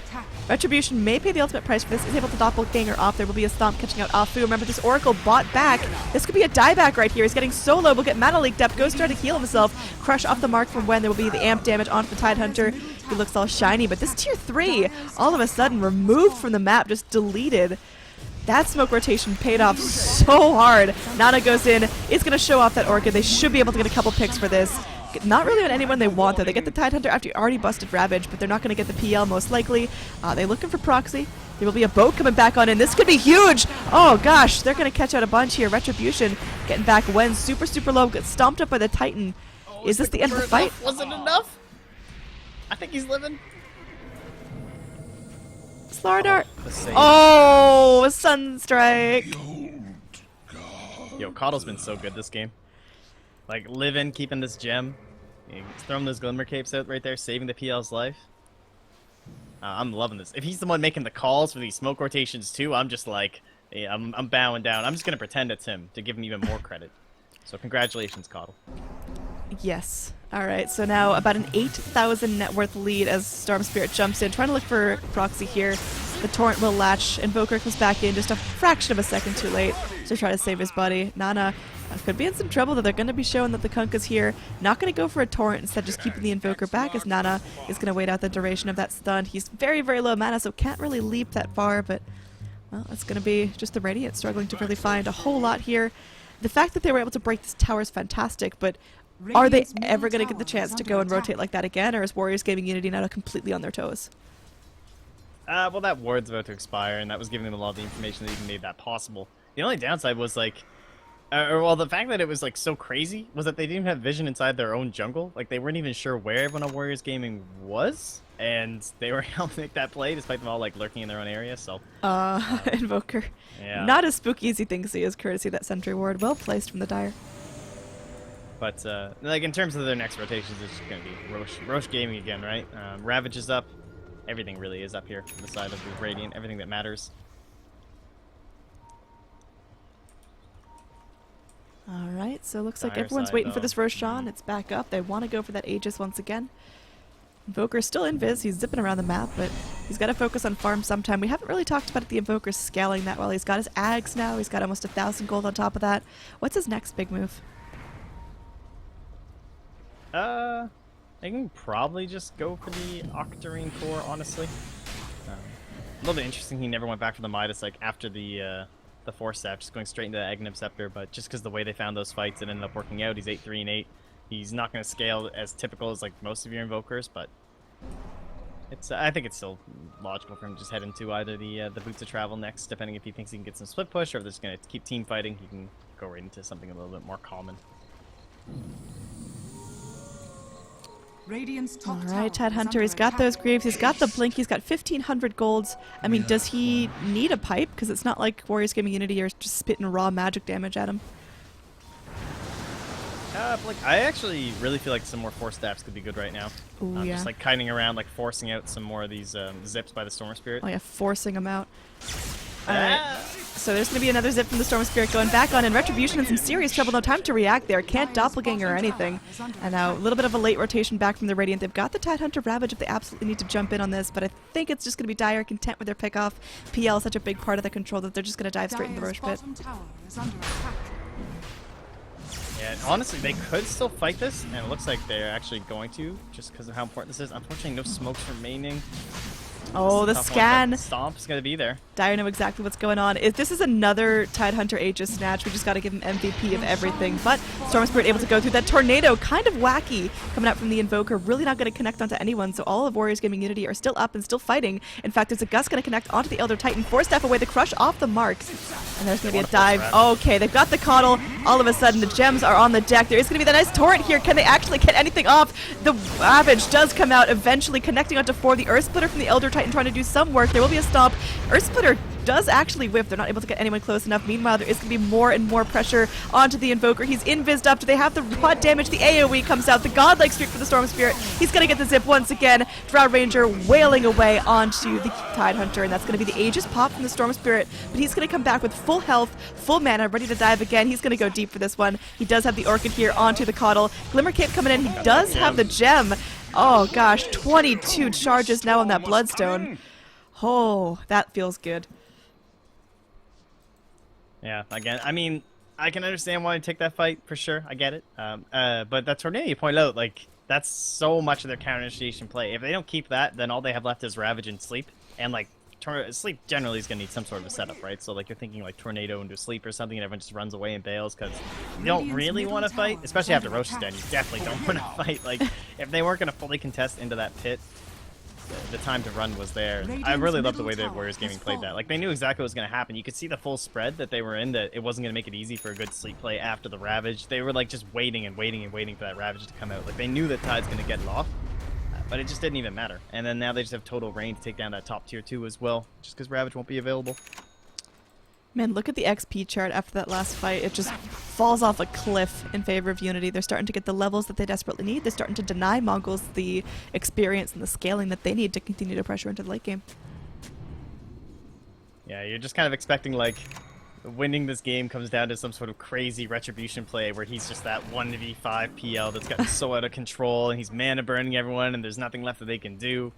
Retribution may pay the ultimate price for this, is able to doppelganger off. There will be a stomp catching out Afu. Remember, this Oracle bought back. This could be a dieback right here. He's getting solo, will get mana leaked up, goes to try to heal himself, crush off the mark from when there will be the amp damage onto the Tidehunter. He looks all shiny, but this tier 3, all of a sudden removed from the map, just deleted. That smoke rotation paid off so hard. Nana goes in, it's going to show off that Orchid. They should be able to get a couple picks for this. Not really on anyone they want, though. They get the Tidehunter after you already busted Ravage, but they're not going to get the PL most likely. They're looking for Proxy. There will be a boat coming back on in. This could be huge! Oh gosh, they're going to catch out a bunch here. Retribution getting back when super low, gets stomped up by the Titan. Is this the end of the fight? Was it enough? I think he's living. Slardart. Oh, Sunstrike. Yo, Coddle's been so good this game. Like, living, keeping this gem. He's throwing those Glimmer Capes out right there, saving the PL's life. I'm loving this. If he's the one making the calls for these smoke rotations too, I'm just like, yeah, I'm bowing down. I'm just going to pretend it's him to give him even more credit. So congratulations, Coddle. Yes. Alright, so now about an 8,000 net worth lead as Storm Spirit jumps in, trying to look for Proxy here. The Torrent will latch. Invoker comes back in just a fraction of a second too late to try to save his buddy. Nana could be in some trouble, though. They're going to be showing that the Kunkka's here. Not going to go for a Torrent, instead just keeping the Invoker back as Nana is going to wait out the duration of that stun. He's very low mana, so can't really leap that far, but, well, it's going to be just the Radiant struggling to really find a whole lot here. The fact that they were able to break this tower is fantastic, but Are they Radiant's middle ever going to get the tower chance is to under go and attack. rotate like that again, or is Warriors Gaming Unity now completely on their toes? Well, that ward's about to expire, and that was giving them a lot of the information that even made that possible. The only downside was like, well, the fact that it was like so crazy was that they didn't even have vision inside their own jungle. Like they weren't even sure where everyone on Warriors Gaming was, and they were able to make that play despite them all like lurking in their own area. So, Invoker. yeah. Not as spooky as you think he is, courtesy of that sentry ward. Well placed from the Dire. But like in terms of their next rotations, it's just gonna be Roche Gaming again, right? Ravage is up. Everything really is up here on the side of the Radiant. Everything that matters. All right, so it looks like Dire everyone's side, waiting for though. this Roshan. It's back up. They want to go for that Aegis once again. Invoker's still invis. He's zipping around the map, but he's got to focus on farm sometime. We haven't really talked about the Invoker's scaling that well. He's got his Ags now. He's got almost 1,000 gold on top of that. What's his next big move? I can probably just go for the Octarine core, honestly. A little bit interesting he never went back for the Midas, like, after the Force Staff, just going straight into the Aghanim Scepter, but just because the way they found those fights, it ended up working out. He's 8-3 and 8. He's not going to scale as typical as, like, most of your Invokers, but it's I think it's still logical for him to just head into either the Boots of Travel next, depending if he thinks he can get some split push, or if they're just going to keep team fighting, he can go right into something a little bit more common. Radiant's top All tower right, Tad is Hunter, under he's got attack. those Greaves, he's got the Blink, he's got 1,500 golds. I mean, does he need a pipe? Because it's not like Warriors Gaming Unity are just spitting raw magic damage at him. Like, I actually really feel like some more Force Staffs could be good right now. Ooh, yeah. Just like kiting around, like forcing out some more of these zips by the Storm Spirit. Oh yeah, forcing him out. Alright, so there's going to be another zip from the Storm Spirit going back on, and Retribution in some serious trouble. No time to react there. Can't doppelganger or anything. And now a little bit of a late rotation back from the Radiant. They've got the Tidehunter Ravage if they absolutely need to jump in on this, but I think it's just going to be Dire content with their pickoff. PL is such a big part of the control that they're just going to dive straight into the Dire's Roche pit. bottom tower is under attack. Yeah, and honestly, they could still fight this, and it looks like they're actually going to, just because of how important this is. Unfortunately, no smokes remaining. Oh, the Tough one, scan. but Stomp's going to be there. Dire know exactly what's going on. This is another Tidehunter Aegis snatch. We just got to give him MVP of everything. But Storm Spirit able to go through that tornado, kind of wacky, coming out from the Invoker. Really not going to connect onto anyone. So all of Warriors Gaming Unity are still up and still fighting. In fact, there's a Gust going to connect onto the Elder Titan. 4 staff away, the Crush off the mark. And there's going to be a dive. Okay, they've got the Coddle. All of a sudden, the gems are on the deck. There is going to be the nice torrent here. Can they actually get anything off? The Ravage does come out, eventually connecting onto 4. The Earth Splitter from the Elder Titan trying to do some work. There will be a stomp. Earth Splitter does actually whiff. They're not able to get anyone close enough. Meanwhile, there is going to be more and more pressure onto the Invoker. He's invised up. Do they have the raw damage? The AoE comes out. The godlike streak for the Storm Spirit. He's going to get the zip once again. Drow Ranger wailing away onto the Tidehunter, and that's going to be the Aegis pop from the Storm Spirit. But he's going to come back with full health, full mana, ready to dive again. He's going to go deep for this one. He does have the Orchid here onto the Coddle. Glimmer Cape coming in. He does have the gem. Oh gosh, 22 charges now on that Bloodstone. Oh, that feels good. Yeah, again, I mean, I can understand why they take that fight, for sure. I get it. But that tornado you point out, like, that's so much of their counter-initiation play. If they don't keep that, then all they have left is Ravage and Sleep. And, like, Sleep generally is going to need some sort of a setup, right? So, like, you're thinking, like, Tornado into Sleep or something, and everyone just runs away and bails, because you don't really want to fight, especially after Roche is dead. You definitely don't want to fight. Like, if they weren't going to fully contest into that pit, the time to run was there. I really love the way that Warriors Gaming played that. Like, they knew exactly what was going to happen. You could see the full spread that they were in, that it wasn't going to make it easy for a good Sleep play after the Ravage. They were, like, just waiting and waiting and waiting for that Ravage to come out. Like, they knew that Tide's going to get it off, but it just didn't even matter. And then now they just have total range to take down that top tier 2 as well, just because Ravage won't be available. Man, look at the XP chart after that last fight. It just falls off a cliff in favor of Unity. They're starting to get the levels that they desperately need. They're starting to deny Mongolz the experience and the scaling that they need to continue to pressure into the late game. Yeah, you're just kind of expecting, like, winning this game comes down to some sort of crazy retribution play where he's just that 1v5 PL that's gotten so out of control, and he's mana burning everyone, and there's nothing left that they can do.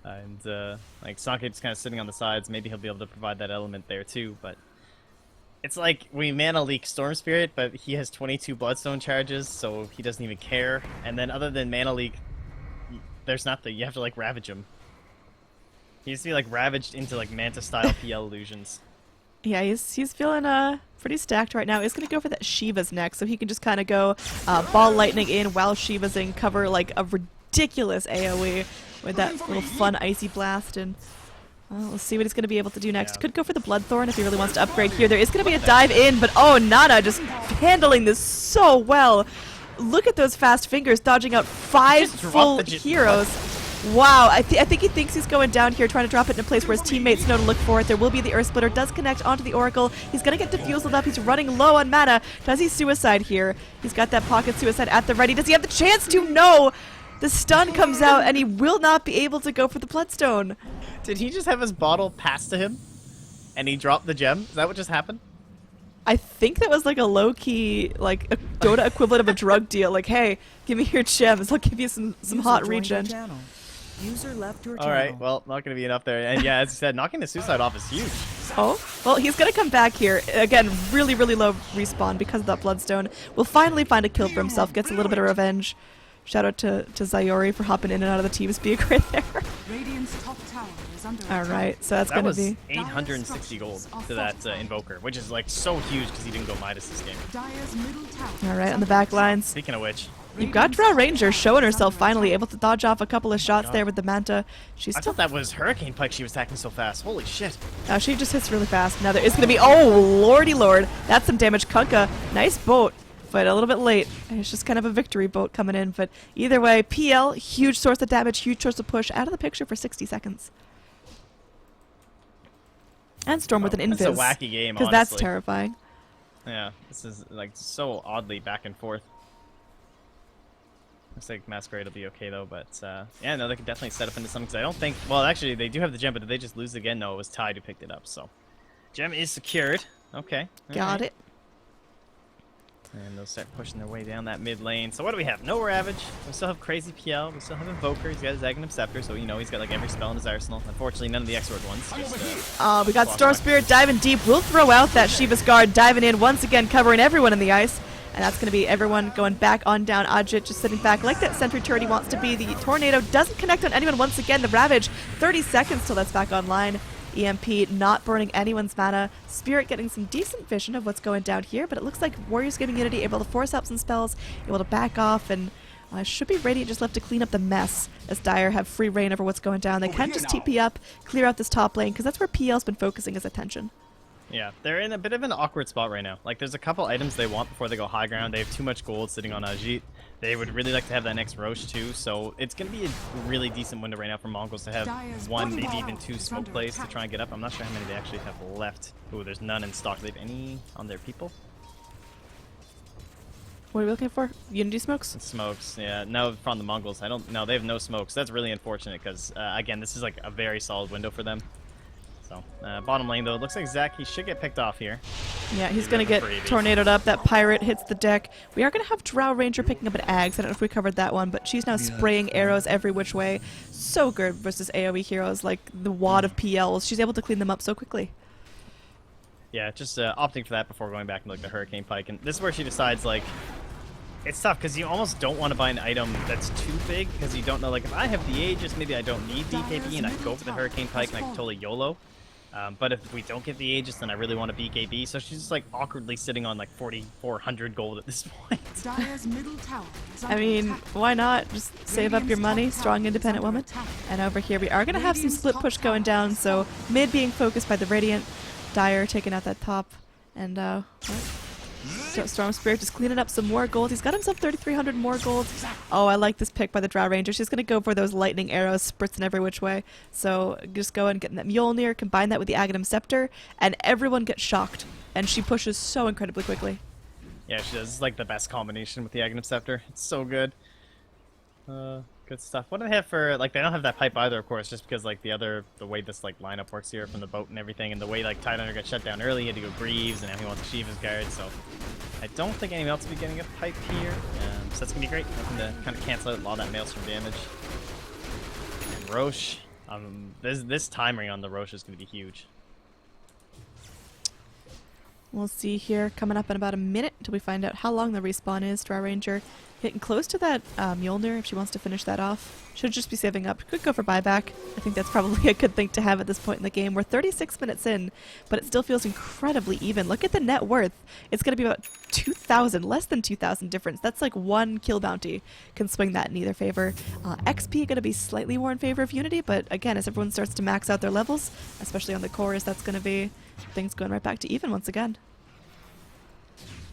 And, like, Sankate's kind of sitting on the sides. Maybe he'll be able to provide that element there, too, but it's like we mana leak Storm Spirit, but he has 22 Bloodstone charges, so he doesn't even care. And then other than mana leak, there's nothing. You have to, like, Ravage him. He used to be, like, ravaged into, like, Manta-style PL illusions. Yeah, he's feeling pretty stacked right now. He's gonna go for that Shiva's next, so he can just kind of go ball lightning in while Shiva's in cover like a ridiculous AOE with that little fun icy blast. And we'll see what he's gonna be able to do next. Yeah. Could go for the Bloodthorn if he really wants to upgrade here. There is gonna be a dive in, but oh, Nana just handling this so well. Look at those fast fingers dodging out 5 Just dropped full the heroes. Wow, I think he thinks he's going down here, trying to drop it in a place where his teammates know to look for it. There will be the Earth Splitter, does connect onto the Oracle. He's going to get defused up. He's running low on mana. Does he suicide here? He's got that pocket suicide at the ready. Does he have the chance to? No! The stun comes out, and he will not be able to go for the Bloodstone. Did he just have his bottle passed to him? And he dropped the gem? Is that what just happened? I think that was like a low-key, like a Dota equivalent of a drug deal. Like, hey, give me your gems. I'll give you some hot regen. User left your All right, well, not going to be enough there. And yeah, as you said, knocking the suicide off is huge. Oh, well, he's going to come back here. Again, really, really low respawn because of that Bloodstone. Will finally find a kill for himself, gets a little bit of revenge. Shout out to Zayori for hopping in and out of the TeamSpeak right there. Radiant's top tower is under All attack. right, so that's That going to was be... 860 gold to that Invoker, which is like so huge because he didn't go Midas this game. Dire's middle tower All right, is on the under back attack. lines. Speaking of which, You've got Drow Ranger showing herself finally, able to dodge off a couple of shots there with the Manta. She's I still... thought that was Hurricane Pike she was attacking so fast. Holy shit. She just hits really fast. Now there is going to be... Oh, lordy lord. That's some damage. Kunkka, nice boat, but a little bit late. It's just kind of a victory boat coming in. But either way, PL, huge source of damage, huge source of push, out of the picture for 60 seconds. And Storm with an It's a invis. wacky game, because that's honestly. terrifying. Yeah, this is like so oddly back and forth. Looks like Masquerade will be okay though, but yeah, no, they could definitely set up into something. 'Cause I don't think, well, actually, they do have the gem, but did they just lose again? No, it was Tide who picked it up. So, gem is secured. Okay, Got it. And they'll start pushing their way down that mid lane. So what do we have? No Ravage. We still have Crazy PL. We still have Invoker. He's got his Aghanim Scepter, so you know he's got like every spell in his arsenal. Unfortunately, none of the X-Sword ones. Just, We got Lost Storm my- Spirit diving deep. We'll throw out that Shiva's Guard, diving in once again, covering everyone in the ice. And that's going to be everyone going back on down. Ajit just sitting back like that sentry turret he wants to be. The Tornado doesn't connect on anyone once again. The Ravage, 30 seconds till that's back online. EMP not burning anyone's mana. Spirit getting some decent vision of what's going down here, but it looks like Warriors giving Unity able to force out some spells, able to back off, and should be Radiant just left to clean up the mess as Dire have free reign over what's going down. They can just TP up, clear out this top lane, because that's where PL's been focusing his attention. Yeah, they're in a bit of an awkward spot right now. Like, there's a couple items they want before they go high ground. They have too much gold sitting on Ajit. They would really like to have that next Roche too, so it's going to be a really decent window right now for Mongolz to have one, maybe even two smoke plays to try and get up. I'm not sure how many they actually have left. Ooh, there's none in stock. Do they have any on their people? What are we looking for? Unity smokes? Smokes, yeah. No, from the Mongols. I don't. No, they have no smokes. That's really unfortunate because, again, this is like a very solid window for them. So, bottom lane though, it looks like Zach, he should get picked off here. Yeah, he's going to get tornadoed up. That pirate hits the deck. We are going to have Drow Ranger picking up an Ags. I don't know if we covered that one, but she's now spraying arrows every which way. So good versus AoE heroes like the wad of PLs. She's able to clean them up so quickly. Yeah, just opting for that before going back into like the Hurricane Pike. And this is where she decides, like, it's tough because you almost don't want to buy an item that's too big because you don't know, like, if I have the Aegis, maybe I don't need BKB and I can go for the Hurricane Pike and I can totally YOLO. But if we don't get the Aegis, then I really want to BKB. So she's just like awkwardly sitting on like 4,400 gold at this point. Dire's middle tower is I under mean, attack. why not? Just save up your money, strong independent woman. And over here we are going to have some split push going down, so mid being focused by the Radiant, Dire taking out that top, and Storm Spirit just cleaning up some more gold. He's got himself 3,300 more gold. Oh, I like this pick by the Drow Ranger. She's going to go for those lightning arrows, spritzing every which way. So just go and get that Mjolnir, combine that with the Aghanim Scepter, and everyone gets shocked. And she pushes so incredibly quickly. Yeah, she does. It's like the best combination with the Aghanim Scepter. It's so good. Good stuff. What do they have for, like, they don't have that pipe either, of course, just because, like, the way this, like, lineup works here from the boat and everything, and the way, like, Tidehunter got shut down early, he had to go Greaves, and now he wants Shiva's Guard, so I don't think anyone else will be getting a pipe here, so that's going to be great. Nothing to kind of cancel out a lot of that Maelstrom damage. And Roche, this timing on the Roche is going to be huge. We'll see here, coming up in about a minute until we find out how long the respawn is. Drow Ranger getting close to that Mjolnir if she wants to finish that off. Should just be saving up. Could go for buyback. I think that's probably a good thing to have at this point in the game. We're 36 minutes in, but it still feels incredibly even. Look at the net worth. It's going to be about 2,000, less than 2,000 difference. That's like one kill bounty can swing that in either favor. XP going to be slightly more in favor of Unity, but again, as everyone starts to max out their levels, especially on the cores, that's going to be things going right back to even once again.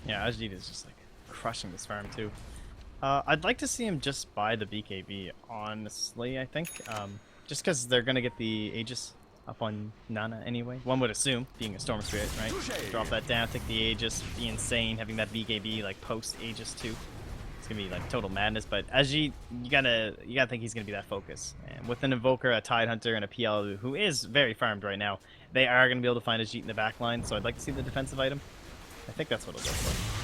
Yeah, Ajit is just like crushing this farm too. I'd like to see him just buy the BKB, honestly, I think. Just because they're going to get the Aegis up on Nana anyway. One would assume, being a Storm Spirit, right? Drop that down, take the Aegis, be insane, having that BKB like post-Aegis too. It's going to be like total madness, but Ajit, you gotta think he's going to be that focus. And with an Invoker, a Tidehunter, and a PL who is very farmed right now, they are going to be able to find Ajit in the back line, so I'd like to see the defensive item. I think that's what it'll go for.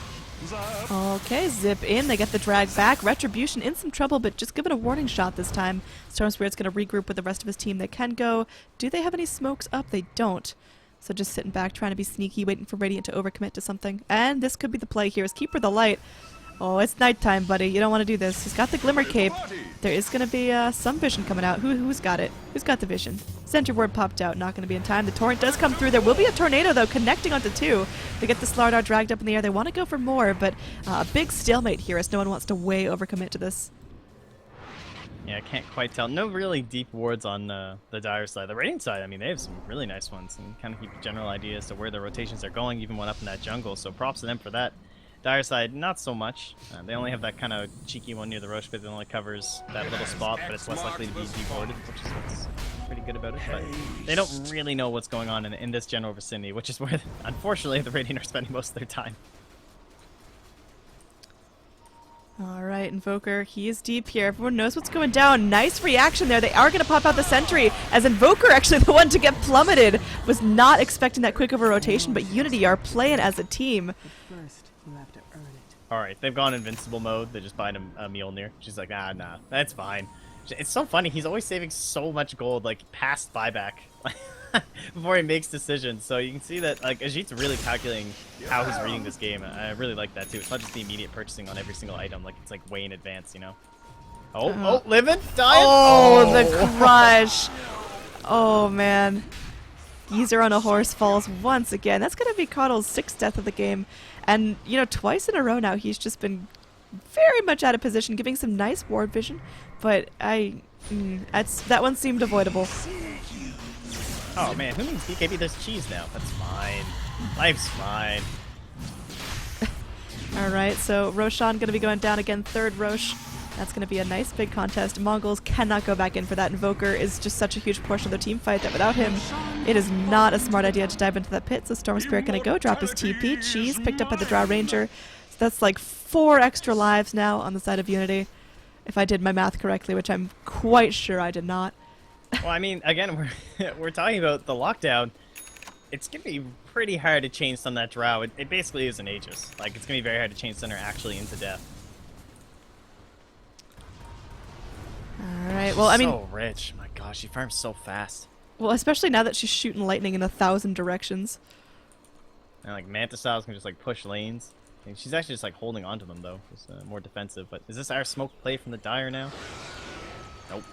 Okay, zip in. They get the drag back. Retribution in some trouble, but just give it a warning shot this time. Storm Spirit's going to regroup with the rest of his team. They can go. Do they have any smokes up? They don't. So just sitting back, trying to be sneaky, waiting for Radiant to overcommit to something. And this could be the play here, is Keeper the Light. Oh, it's nighttime, buddy. You don't want to do this. He's got the Glimmer Cape. There is going to be some vision coming out. Who's got it? Who's got the vision? Center ward popped out. Not going to be in time. The Torrent does come through. There will be a Tornado, though, connecting onto two. They get the Slardar dragged up in the air. They want to go for more, but a big stalemate here as no one wants to way overcommit to this. Yeah, I can't quite tell. No really deep wards on the Dire side. The Radiant side, I mean, they have some really nice ones and kind of keep a general idea as to where their rotations are going, even one up in that jungle, so props to them for that. Dire side, not so much. They only have that kind of cheeky one near the Roche pit that only covers that little spot, but it's less likely to be dewarded, which is what's pretty good about it. But they don't really know what's going on in this general vicinity, which is where, unfortunately, the Radiant are spending most of their time. Alright, Invoker, he is deep here. Everyone knows what's going down. Nice reaction there. They are going to pop out the sentry, as Invoker, actually the one to get plummeted, was not expecting that quick of a rotation, but Unity are playing as a team. First, you have to earn it. Alright, they've gone invincible mode. They're just buying a Mjolnir. She's like, nah, that's fine. It's so funny. He's always saving so much gold, like, past buyback. Before he makes decisions, so you can see that like Ajit's really calculating how he's reading this game. I really like that too. It's not just the immediate purchasing on every single item, like it's like way in advance, you know. Oh, living, dying. Oh, the crush. Oh man, Geezer on a horse falls once again. That's gonna be Coddle's 6th death of the game, and you know, twice in a row now he's just been very much out of position, giving some nice ward vision, but that one seemed avoidable. Oh man, who needs BKB? There's cheese now. That's fine. Life's fine. Alright, so Roshan going to be going down again, 3rd Roche. That's going to be a nice big contest. Mongolz cannot go back in for that. Invoker is just such a huge portion of the team fight that without him, it is not a smart idea to dive into that pit. So Storm Spirit going to go drop his TP. Cheese picked up by the Drow Ranger. So that's like 4 extra lives now on the side of Unity. If I did my math correctly, which I'm quite sure I did not. Well, I mean, again, we're talking about the lockdown. It's gonna be pretty hard to chain stun that Drow. It basically is an Aegis. Like, it's gonna be very hard to chain stun her actually into death. Alright, well, I mean... So rich. My gosh, she farms so fast. Well, especially now that she's shooting lightning in 1,000 directions. And, like, Manta Styles can just, like, push lanes. And she's actually just, like, holding onto them, though. Just more defensive. But is this our smoke play from the Dire now? Nope.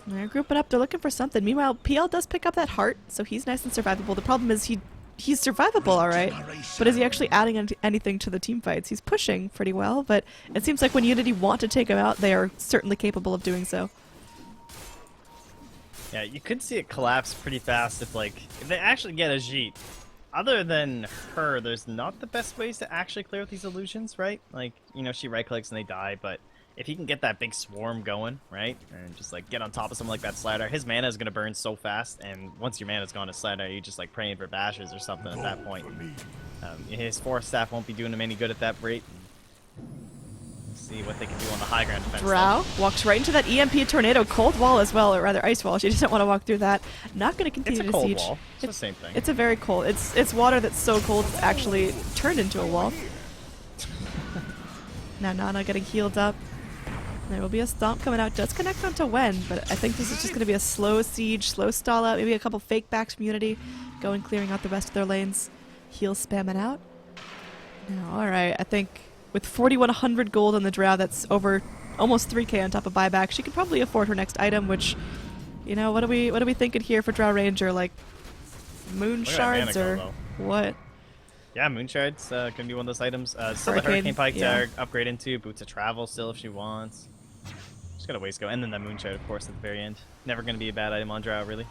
They're grouping up. They're looking for something. Meanwhile, PL does pick up that heart, so he's nice and survivable. The problem is he's survivable, all right, but is he actually adding anything to the team fights? He's pushing pretty well, but it seems like when Unity want to take him out, they are certainly capable of doing so. Yeah, you could see it collapse pretty fast if they actually get Ajit. Other than her, there's not the best ways to actually clear out these illusions, right? Like, you know, she right-clicks and they die, but if he can get that big swarm going, right, and just like get on top of someone like that Slardar, his mana is gonna burn so fast, and once your mana's gone to Slardar, you're just like praying for bashes or something at that point. His Force Staff won't be doing him any good at that rate. Let's see what they can do on the high ground defense. Drow walks right into that EMP Tornado cold wall as well, or rather ice wall. She doesn't want to walk through that. Not going to continue It's a to cold siege. wall. It's the same thing. It's a very cold. It's water that's so cold it's actually turned into a wall. Now Nana getting healed up. There will be a stomp coming out. Does connect onto Wen, but I think this is just going to be a slow siege, slow stall out. Maybe a couple fake backs from Unity, going clearing out the rest of their lanes. heal spamming out. Now, alright, I think with 4,100 gold on the drow, that's over almost 3k on top of buyback. She can probably afford her next item, which, you know, what are we thinking here for Drow Ranger? Like, moon shards or what? Yeah, moon shards can be one of those items. Still the Hurricane, hurricane pike yeah. to upgrade into. Boots of travel still if she wants. Just got a ways to go. And then the moon shard, of course, at the very end. Never going to be a bad item on drow, really.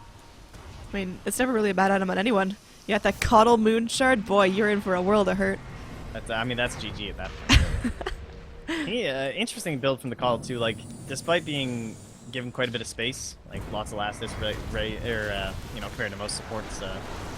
I mean, it's never really a bad item on anyone. You got that coddle moon shard, boy, you're in for a world of hurt. That's, I mean, that's GG at that point. Yeah, interesting build from the call too. Like, despite being given quite a bit of space, like lots of last this, you know, compared to most supports,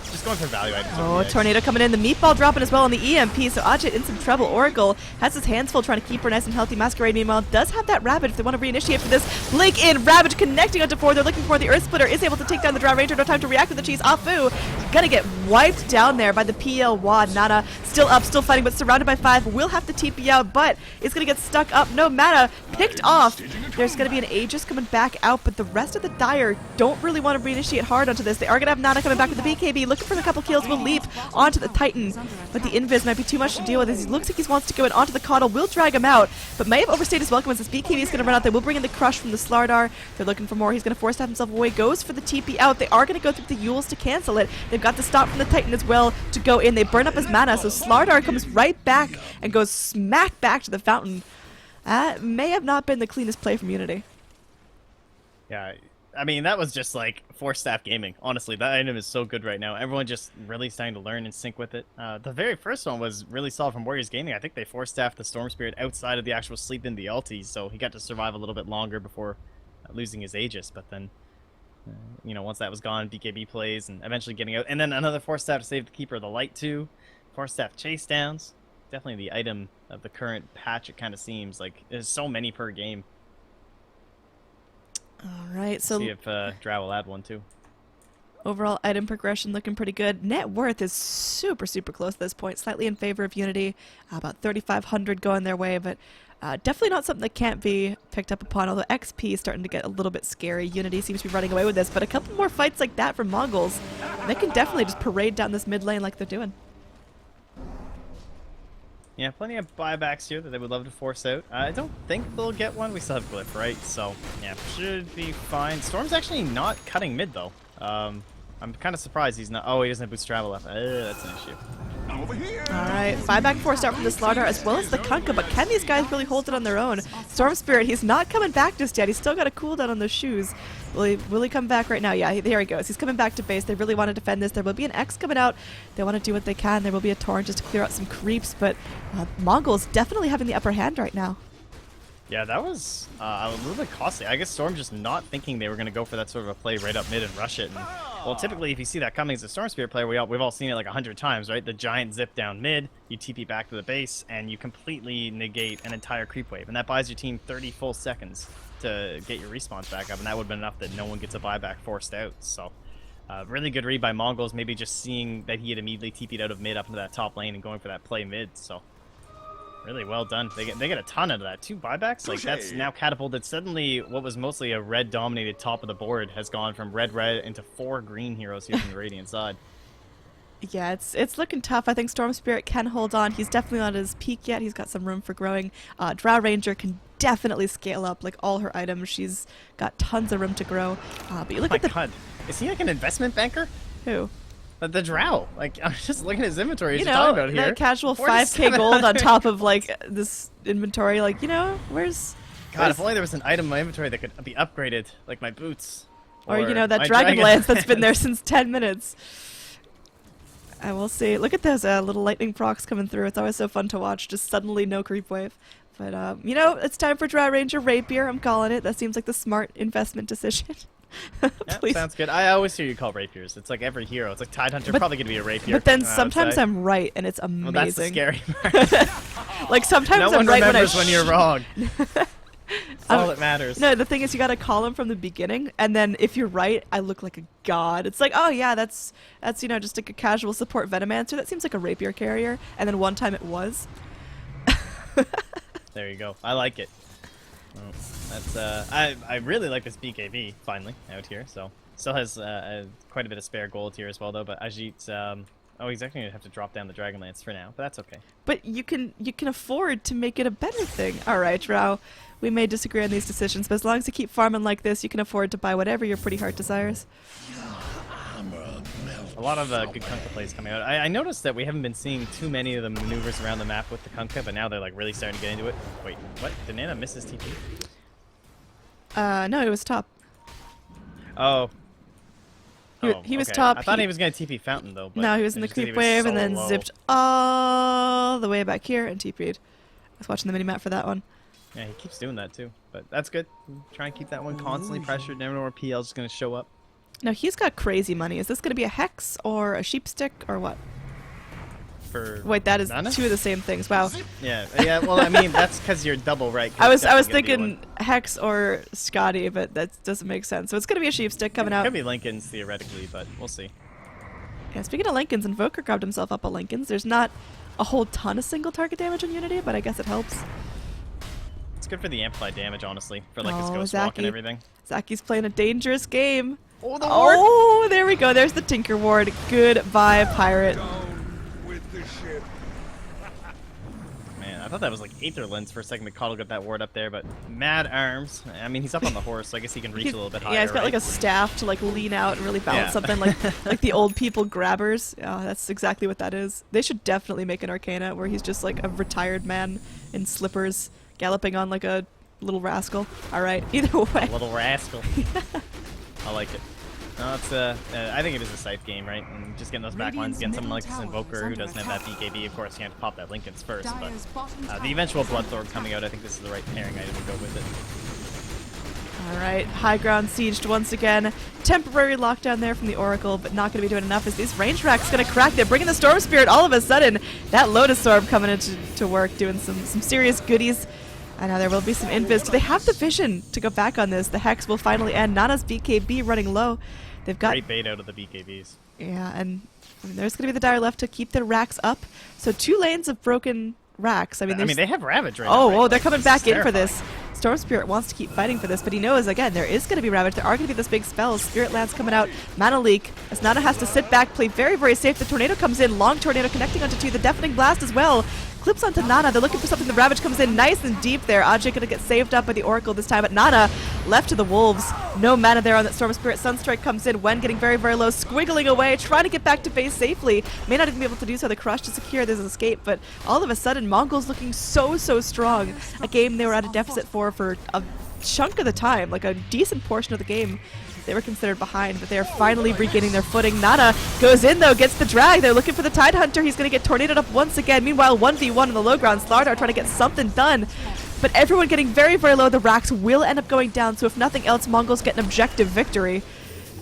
just going for value items. Oh, tornado coming in. The meatball dropping as well on the EMP, so Ajit in some trouble. Oracle has his hands full trying to keep her nice and healthy. Masquerade, meanwhile, does have that Ravage if they want to reinitiate for this. Blink in, Ravage connecting onto 4. They're looking for the Earth Splitter, is able to take down the Drow Ranger. No time to react with the cheese. Afu gonna get wiped down there by the PL Wad. Nana still up, still fighting, but surrounded by 5. Will have to TP out, but is gonna get stuck up. No mana, picked off. There's gonna be an Aegis coming back out, but the rest of the Dire don't really want to reinitiate hard onto this. They are gonna have Nana coming back with the BKB, looking for a couple kills. Will leap onto the Titan, but the Invis might be too much to deal with as he looks like he wants to go in onto the Coddle. Will drag him out, but may have overstayed his welcome as this BKB is going to run out. They will bring in the Crush from the Slardar. They're looking for more. He's going to force himself away. Goes for the TP out. They are going to go through the Yules to cancel it. They've got the stop from the Titan as well to go in. They burn up his mana, so Slardar comes right back and goes smack back to the fountain. That may have not been the cleanest play from Unity. Yeah, I mean, that was just like Force-Staff gaming. Honestly, that item is so good right now. Everyone just really starting to learn and sync with it. The very first one was really solid from Warriors Gaming. I think they Force-Staffed the Storm Spirit outside of the actual sleep in the ulti, so he got to survive a little bit longer before losing his Aegis. But then, you know, once that was gone, BKB plays and eventually getting out. And then another Force-Staff to save the Keeper of the Light too. Force-Staff chase downs. Definitely the item of the current patch, it kind of seems. Like, there's so many per game. All right, so see if Drow will add one too. overall item progression looking pretty good. Net worth is super, super close at this point, slightly in favor of Unity. About 3,500 going their way, but definitely not something that can't be picked up upon, although XP is starting to get a little bit scary. Unity seems to be running away with this, but a couple more fights like that from Mongolz, they can definitely just parade down this mid lane like they're doing. Yeah, plenty of buybacks here that they would love to force out. I don't think they'll get one. We still have Glyph, right? So, yeah, should be fine. Storm's actually not cutting mid, though. I'm kind of surprised he's not... Oh, he doesn't have Boost Travel left. That's an issue. Alright, buyback forced out from the Slardar as well as the Kunkka, but can these guys really hold it on their own? Storm Spirit, he's not coming back just yet. He's still got a cooldown on those shoes. Will he come back right now? Yeah, there he goes. He's coming back to base. They really want to defend this. There will be an X coming out. They want to do what they can. There will be a Torrent just to clear out some creeps, but Mongolz definitely having the upper hand right now. Yeah, that was a little bit costly. I guess Storm just not thinking they were going to go for that sort of a play right up mid and rush it. And, well, typically, if you see that coming as a Storm Spirit player, we've all seen it like 100 times, right? The giant zip down mid, you TP back to the base, and you completely negate an entire creep wave. And that buys your team 30 full seconds to get your respawns back up, and that would have been enough that no one gets a buyback forced out. So, really good read by Mongolz, maybe just seeing that he had immediately TP'd out of mid up into that top lane and going for that play mid. So, really well done. They get a ton out of that. 2 buybacks, like that's now catapulted. Suddenly, what was mostly a red-dominated top of the board has gone from red into 4 green heroes here from the Radiant side. Yeah, it's looking tough. I think Storm Spirit can hold on. He's definitely not at his peak yet. He's got some room for growing. Drow Ranger can definitely scale up like all her items. She's got tons of room to grow. But you look at the... God. Is he like an investment banker? Who? The Drow. Like, I'm just looking at his inventory. You You're talking about know, here. that casual 5k gold on top of like this inventory. Like, you know, God, if only there was an item in my inventory that could be upgraded, like my boots. Or you know, that my dragon lance that's been there since 10 minutes. I will see. Look at those little lightning procs coming through. It's always so fun to watch. Just suddenly no creep wave. But, you know, it's time for Drow Ranger Rapier. I'm calling it. That seems like the smart investment decision. Yeah, sounds good. I always hear you call rapiers. It's like every hero. It's like Tidehunter, probably going to be a rapier. But then sometimes I'm right, and it's amazing. Well, that's the scary part. Like, sometimes no I'm one right remembers when you're wrong. That's all that matters. No, the thing is, you got to call him from the beginning, and then if you're right, I look like a god. It's like, oh yeah, that's you know, just like a casual support Venomancer. That seems like a rapier carrier. And then one time it was. There you go. I like it. Oh, that's I really like this BKB finally out here. So still has quite a bit of spare gold here as well though. But Ajit's Oh, he's actually gonna have to drop down the Dragonlance for now, but that's okay. But you can afford to make it a better thing. All right, Drow. We may disagree on these decisions, but as long as you keep farming like this, you can afford to buy whatever your pretty heart desires. A lot of good Kunkka plays coming out. I noticed that we haven't been seeing too many of the maneuvers around the map with the Kunkka, but now they're like really starting to get into it. Wait, what? Did Nana miss his TP? No, it was top. Oh. He was okay. top. I thought he was going to TP Fountain, though. But No, he was in the just 'cause he creep was wave so and then low. zipped all the way back here and TP'd. I was watching the mini-map for that one. Yeah, he keeps doing that, too. But that's good. Try and keep that one constantly pressured. Never know where PL's just going to show up. Now, he's got crazy money. Is this going to be a hex or a sheep stick or what? For Wait, that is Nana? two of the same things. Wow. Yeah, well, I mean, that's because you're double right. 'Cause I it's was definitely gonna be thinking hex or Scotty, but that doesn't make sense. So it's going to be a sheep stick coming one. out. Could be Lincoln's, theoretically, but we'll see. Yeah, speaking of Lincolns, Invoker grabbed himself up a Lincoln's. There's not a whole ton of single target damage in Unity, but I guess it helps. It's good for the amplified damage, honestly, for like his Oh, ghost walk and Zaki. everything. Zaki's playing a dangerous game. Oh, the ward! Oh, there we go. There's the Tinker Ward. Goodbye, pirate. Man, I thought that was like Aether Lens for a second. McConnell got that ward up there, but mad arms. I mean, he's up on the horse, so I guess he can reach a little bit higher. Yeah, he's got like right? a staff to like lean out and really balance Yeah. something like the old people grabbers. Yeah, that's exactly what that is. They should definitely make an Arcana where he's just like a retired man in slippers galloping on like a little rascal. All right, either way. Little rascal. I like it. No, it's I think it is a Scythe game, right? And just getting those back lines against someone like this Invoker who doesn't have that BKB. Of course, you have to pop that Lincoln's first, but Dire's bottom tower the eventual is under Bloodthorn coming out, I think this is the right pairing item to go with it. All right, high ground sieged once again. Temporary lockdown there from the Oracle, but not going to be doing enough as these range racks going to crack. They're bringing the Storm Spirit all of a sudden. That Lotus Orb coming into work, doing some serious goodies. I know there will be some invis. Do they have the vision to go back on this? The Hex will finally end. Nana's BKB running low. They've got... Great bait out of the BKBs. Yeah, and I mean, there's going to be the Dire left to keep their racks up. So 2 lanes of broken racks. I mean, they have Ravage right now. oh, right? oh, they're Like, coming this back is in for this. terrifying. Storm Spirit wants to keep fighting for this, but he knows, again, there is going to be Ravage. There are going to be those big spells. Spirit Lance coming out. Mana Leak. As Nana has to sit back, play very, very safe. The Tornado comes in. Long Tornado connecting onto 2. The Deafening Blast as well. Clips onto Nana. They're looking for something. The Ravage comes in nice and deep there. Ajay going to get saved up by the Oracle this time, but Nana left to the Wolves. No mana there on that Storm Spirit. Sunstrike comes in. Wen getting very, very low. Squiggling away. Trying to get back to base safely. May not even be able to do so. The Crush to secure this escape, but all of a sudden, Mongolz looking so, so strong. A game they were at a deficit for a chunk of the time, like a decent portion of the game. They were considered behind, but they're finally regaining their footing. Nana goes in, though, gets the drag. They're looking for the Tidehunter. He's going to get tornadoed up once again. Meanwhile, 1v1 on the low ground. Slardar trying to get something done. But everyone getting very, very low. The racks will end up going down, so if nothing else, Mongolz get an objective victory.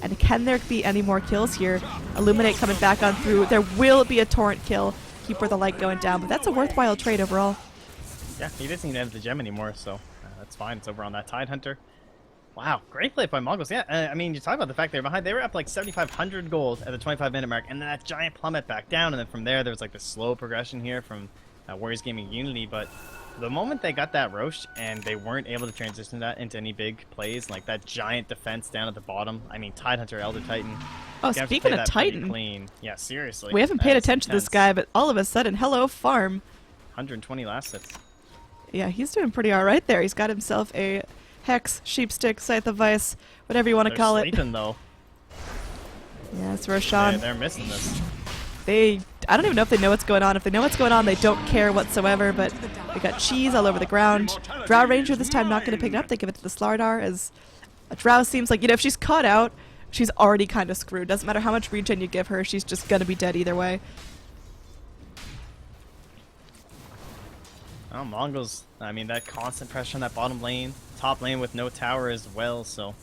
And can there be any more kills here? Illuminate coming back on through. There will be a Torrent kill. Keeper the Light going down, but that's a worthwhile trade overall. Yeah, he doesn't even have the gem anymore, so that's fine. It's over on that Tidehunter. Wow, great play by Mongolz. Yeah, I mean, you talk about the fact they're behind. They were up like 7,500 gold at the 25-minute mark, and then that giant plummet back down, and then from there was like the slow progression here from Warriors Gaming Unity. But the moment they got that Roche and they weren't able to transition that into any big plays, like that giant defense down at the bottom. I mean, Tidehunter, Elder Titan. Oh, you have to speaking play of that pretty Titan, clean. Yeah, seriously. we haven't paid That's attention to this intense. guy, but all of a sudden, hello, farm. 120 last hits. Yeah, he's doing pretty all right there. He's got himself a Hex, Sheepstick, Scythe of Vice, whatever you want to They're call sleeping, though. it. Yeah, it's Roshan. They're missing this. I don't even know if they know what's going on. If they know what's going on, they don't care whatsoever, but they got cheese all over the ground. Drow Ranger this time not going to pick it up. They give it to the Slardar as a Drow seems like, if she's caught out, she's already kind of screwed. Doesn't matter how much regen you give her, she's just going to be dead either way. Oh, Mongolz. I mean, that constant pressure on that bottom lane. Top lane with no tower as well, so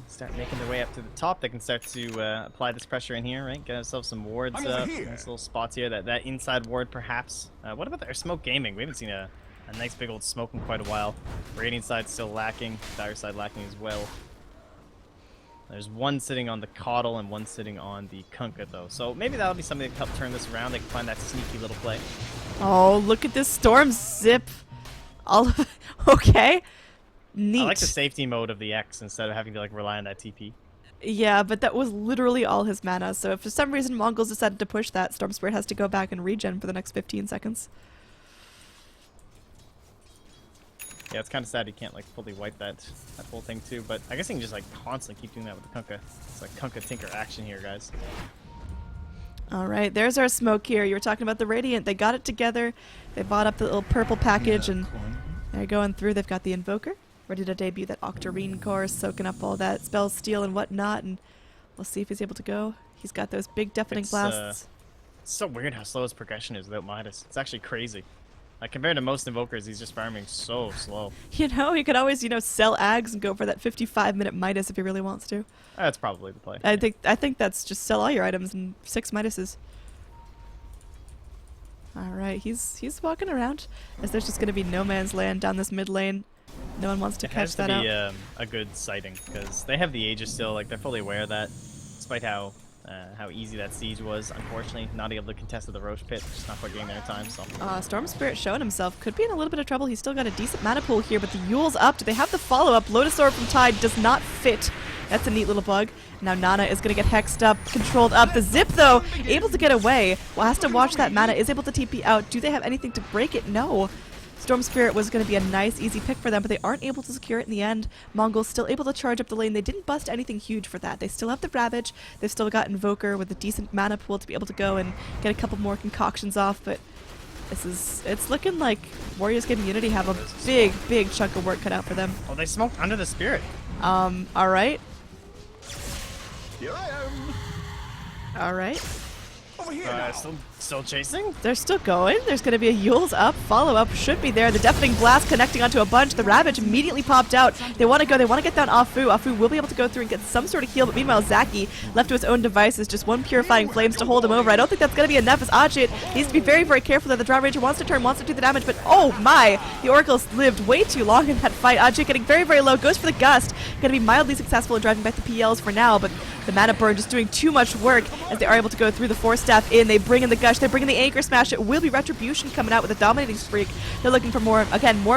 start making their way up to the top. They can start to apply this pressure in here, right? Get themselves some wards up. These little spots here. That inside ward, perhaps. What about their smoke gaming? We haven't seen a nice big old smoke in quite a while. Radiant side still lacking. Dire side lacking as well. There's one sitting on the Coddle and one sitting on the Kunkka, though. So maybe that'll be something that can help turn this around. They can find that sneaky little play. Oh, look at this Storm Zip. All of okay. Neat. I like the safety mode of the X instead of having to like rely on that TP. Yeah, but that was literally all his mana, so if for some reason Mongolz decided to push that, Storm Spirit has to go back and regen for the next 15 seconds. Yeah, it's kind of sad he can't like fully wipe that whole thing too, but I guess he can just like constantly keep doing that with the Kunkka. It's like Kunkka Tinker action here, guys. Alright, there's our smoke here. You were talking about the Radiant. They got it together. They bought up the little purple package, and they're going through. They've got the Invoker, ready to debut that Octarine core, soaking up all that spell steal and whatnot, and we'll see if he's able to go. He's got those big deafening blasts. It's so weird how slow his progression is without Midas. It's actually crazy. Like, compared to most Invokers, he's just farming so slow. You know, he could always, sell Ags and go for that 55-minute Midas if he really wants to. That's probably the play. I think that's just sell all your items and 6 Midases. Alright, he's walking around as there's just going to be no man's land down this mid lane. No one wants to catch that out. It has to be a good sighting, because they have the Aegis still. Like, they're fully aware of that, despite how easy that siege was. Unfortunately, not able to contest the Roche pit, just not quite getting there in time. So Storm Spirit showing himself, could be in a little bit of trouble. He's still got a decent mana pool here, but the Yule's up. Do they have the follow-up? Lotus Orb from Tide does not fit. That's a neat little bug. Now Nana is going to get hexed up, controlled up. The Zip, though, able to get away. Well, has to watch that mana, is able to TP out. Do they have anything to break it? No. Storm Spirit was going to be a nice, easy pick for them, but they aren't able to secure it in the end. Mongolz still able to charge up the lane. They didn't bust anything huge for that. They still have the Ravage. They've still got Invoker with a decent mana pool to be able to go and get a couple more concoctions off, but it's looking like Warriors.Unity have a big chunk of work cut out for them. oh, they smoked under the Spirit. Alright. Here I am. Alright. Over here now. Still chasing? They're still going. There's going to be a Yule's up. Follow-up should be there. The Deafening Blast connecting onto a bunch. The Ravage immediately popped out. They want to go. They want to get down Afu. Afu will be able to go through and get some sort of heal, but meanwhile, Zaki, left to his own devices, just one Purifying Flames to hold him over. I don't think that's going to be enough, as Ajit needs to be very careful that the Drow Ranger wants to turn, wants to do the damage, but oh my! The Oracle's lived way too long in that fight. Ajit getting very low, goes for the Gust. Going to be mildly successful in driving back the PLs for now, but the mana burn just doing too much work as they are able to go through the Force Staff in. They bring in the Gush, they bring in the Anchor Smash. It will be Retribution coming out with a Dominating Streak. They're looking for more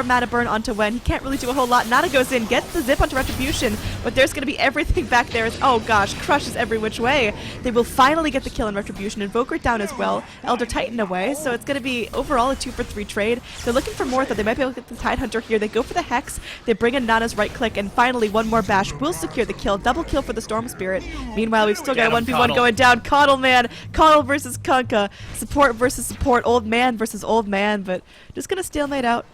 mana burn onto Wen. He can't really do a whole lot. Nana goes in, gets the Zip onto Retribution, but there's going to be everything back there. As, oh gosh, crushes every which way. They will finally get the kill on Retribution. Invoker down as well. Elder Titan away, so it's going to be overall a 2-for-3 trade. They're looking for more, though. They might be able to get the Tidehunter here. They go for the Hex. They bring in Nana's right click, and finally one more bash will secure the kill. Double kill for the Storm Spirit. Meanwhile, we've still got a 1v1 going down. Coddle, man. Coddle versus Kunkka. Support versus support. Old man versus old man, but just going to stalemate out.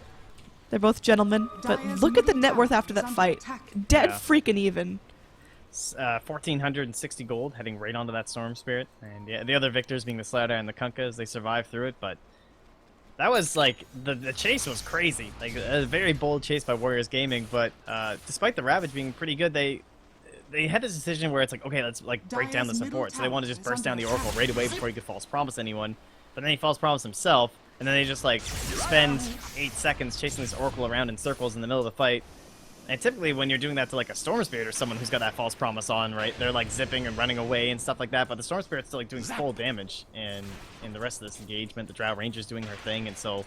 They're both gentlemen, but look at the net worth after that fight. Dead freaking even. 1,460 gold heading right onto that Storm Spirit. And yeah, the other victors being the Slouter and the Kunkka as they survive through it, but that was like, the chase was crazy. Like a very bold chase by Warriors Gaming, but despite the Ravage being pretty good, they had this decision where it's like, okay, let's like break down the support. So they want to just burst down the Oracle right away before he could false promise anyone. But then he false promise himself, and then they just like spend 8 seconds chasing this Oracle around in circles in the middle of the fight. And typically when you're doing that to like a Storm Spirit or someone who's got that false promise on, right, they're like zipping and running away and stuff like that, but the Storm Spirit's still like doing full damage, and in the rest of this engagement, the Drow Ranger's doing her thing, and so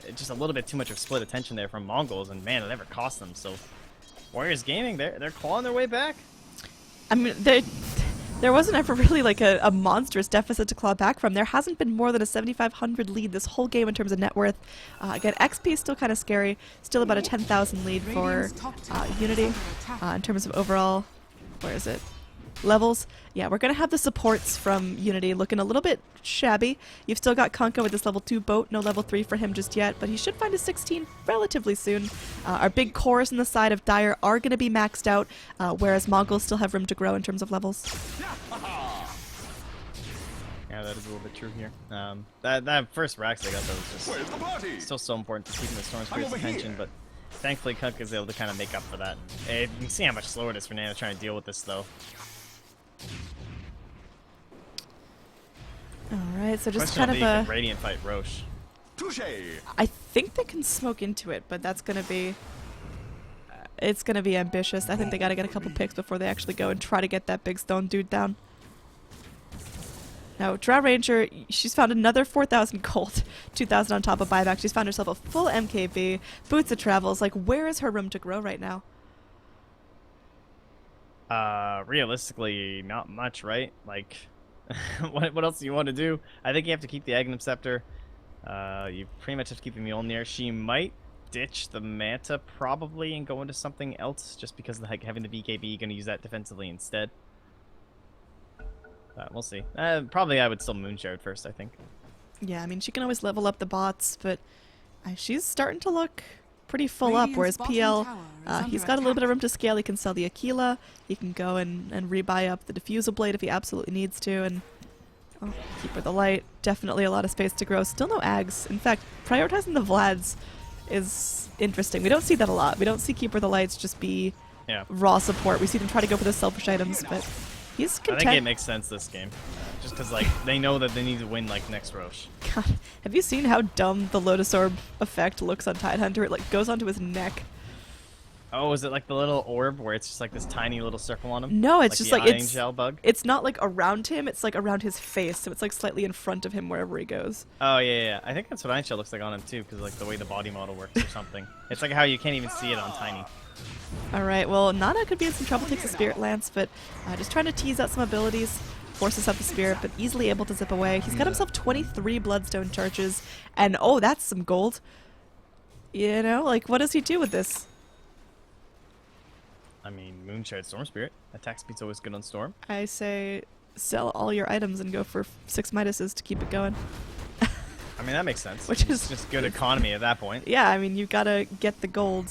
it's just a little bit too much of split attention there from Mongolz, and man, it never cost them. So Warriors Gaming, they're clawing their way back. I mean, there wasn't ever really like a monstrous deficit to claw back from. There hasn't been more than a 7,500 lead this whole game in terms of net worth. Again, XP is still kind of scary. Still about a 10,000 lead for Unity in terms of overall, where is it? Levels. Yeah, we're going to have the supports from Unity looking a little bit shabby. You've still got Kunkka with this level 2 boat. No level 3 for him just yet, but he should find a 16 relatively soon. Our big cores on the side of Dire are going to be maxed out, whereas Mongolz still have room to grow in terms of levels. Yeah, that is a little bit true here. That first Rax they got, though, was just still so important to keeping the Storm Spirit's attention, but thankfully Kunkka is able to kind of make up for that. You can see how much slower it is for Nana trying to deal with this, though. Alright, so just Question kind of a... Radiant fight Roche. I think they can smoke into it, but that's going to be... it's going to be ambitious. I think they got to get a couple picks before they actually go and try to get that big stone dude down. Now, Drow Ranger, she's found another 4,000 gold, 2,000 on top of buyback. She's found herself a full MKB, boots of travels. Like, where is her room to grow right now? Realistically, not much, right? Like, what else do you want to do? I think you have to keep the Aghanim Scepter. You pretty much have to keep the Mjolnir. She might ditch the Manta probably and go into something else just because of having the BKB, going to use that defensively instead. We'll see. Probably I would still Moonshard first, I think. Yeah, I mean, she can always level up the bots, but she's starting to look pretty full up, whereas PL, he's got a little bit of room to scale. He can sell the Aquila, he can go and rebuy up the Diffusal Blade if he absolutely needs to, and Keeper the Light, definitely a lot of space to grow. Still no Ags. In fact, prioritizing the Vlads is interesting. We don't see that a lot. We don't see Keeper the Lights just be raw support. We see them try to go for the selfish items, but he's content. I think it makes sense this game. Just because, like, they know that they need to win, like, next Roche. God, have you seen how dumb the Lotus Orb effect looks on Tidehunter? It, like, goes onto his neck. Oh, is it like the little orb where it's just like this tiny little circle on him? No, it's just like it's gel bug. It's not like around him, it's like around his face, so it's like slightly in front of him wherever he goes. Oh yeah. I think that's what Iron Shell looks like on him too, because like the way the body model works or something. It's like how you can't even see it on Tiny. Alright, well, Nana could be in some trouble, takes a Spirit Lance, but just trying to tease out some abilities, forces up the Spirit, but easily able to zip away. He's got himself 23 Bloodstone charges, and oh, that's some gold. You know, like, what does he do with this? I mean, Moonshard Storm Spirit. Attack speed's always good on Storm. I say sell all your items and go for 6 Midases to keep it going. I mean, that makes sense. Which is just good economy at that point. Yeah, I mean, you gotta get the gold.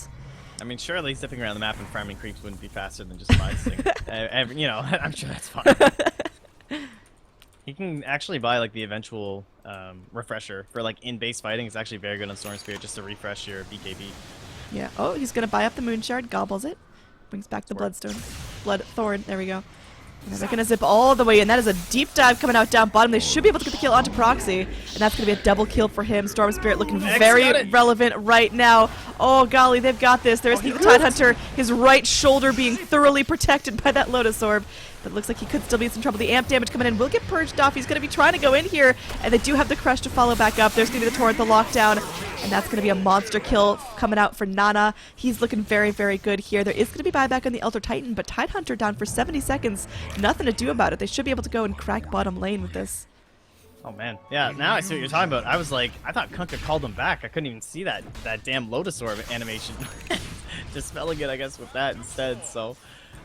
I mean, surely zipping around the map and farming creeps wouldn't be faster than just Midasing. You know, I'm sure that's fine. He can actually buy like the eventual refresher for like in-base fighting. It's actually very good on Storm Spirit just to refresh your BKB. Yeah. Oh, he's gonna buy up the Moonshard, gobbles it, brings back the Bloodstone, Bloodthorn. There we go. And they're gonna zip all the way in. That is a deep dive coming out down bottom. They should be able to get the kill onto Proxy, and that's gonna be a double kill for him. Storm Spirit looking very relevant right now. Oh golly, they've got this. There's the Tidehunter, his right shoulder being thoroughly protected by that Lotus Orb. But it looks like he could still be in some trouble. The amp damage coming in will get purged off. He's going to be trying to go in here, and they do have the Crush to follow back up. There's going to be the Torrent, the Lockdown, and that's going to be a monster kill coming out for Nana. He's looking very, very good here. There is going to be buyback on the Elder Titan, but Tidehunter down for 70 seconds. Nothing to do about it. They should be able to go and crack bottom lane with this. Oh man, yeah. Now I see what you're talking about. I was like, I thought Kunkka called him back. I couldn't even see that damn Lotus Orb animation. Just spelling it, I guess, with that instead. So.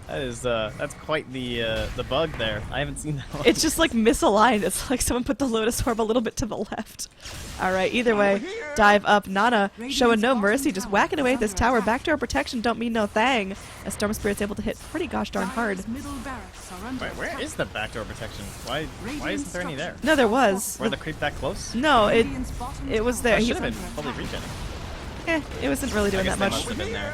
That is, that's quite the bug there. I haven't seen that one. It's just like misaligned. It's like someone put the Lotus Orb a little bit to the left. Alright, either way, dive up. Nana showing no mercy, just whacking away at this tower. Backdoor protection don't mean no thang. As Storm Spirit's able to hit pretty gosh darn hard. Wait, where is the backdoor protection? Why isn't there any there? No, there was. Were the creep that close? No, it was there. He should have been fully regenning. It wasn't really doing that much. Must have been there.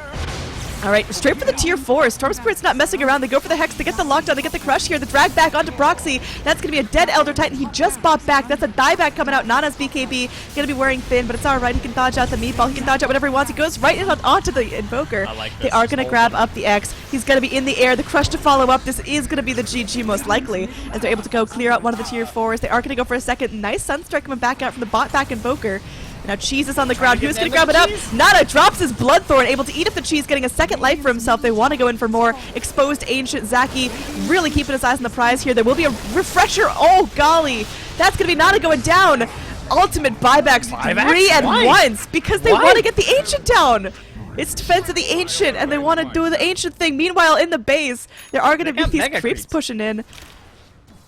Alright, straight for the tier 4. Storm Spirit's not messing around. They go for the Hex, they get the Lockdown, they get the Crush here. The drag back onto Proxy. That's going to be a dead Elder Titan. He just bought back. That's a dieback coming out. Nana's BKB. Going to be wearing thin, but it's alright. He can dodge out the meatball. He can dodge out whatever he wants. He goes right in onto the Invoker. I like this. They are going to grab up the X. He's going to be in the air. The Crush to follow up. This is going to be the GG most likely, as they're able to go clear out one of the tier 4s. They are going to go for a second. Nice Sunstrike coming back out from the bot back Invoker. Now Cheese is on the ground. Who's going to grab it up? Nana drops his Bloodthorn, able to eat up the Cheese, getting a second life for himself. They want to go in for more. Exposed Ancient Zaki, really keeping his eyes on the prize here. There will be a refresher. Oh, golly. That's going to be Nana going down. Ultimate buybacks 3 at once because they want to get the Ancient down. It's Defense of the Ancient, and they want to do the Ancient thing. Meanwhile, in the base, there are going to be these creeps pushing in.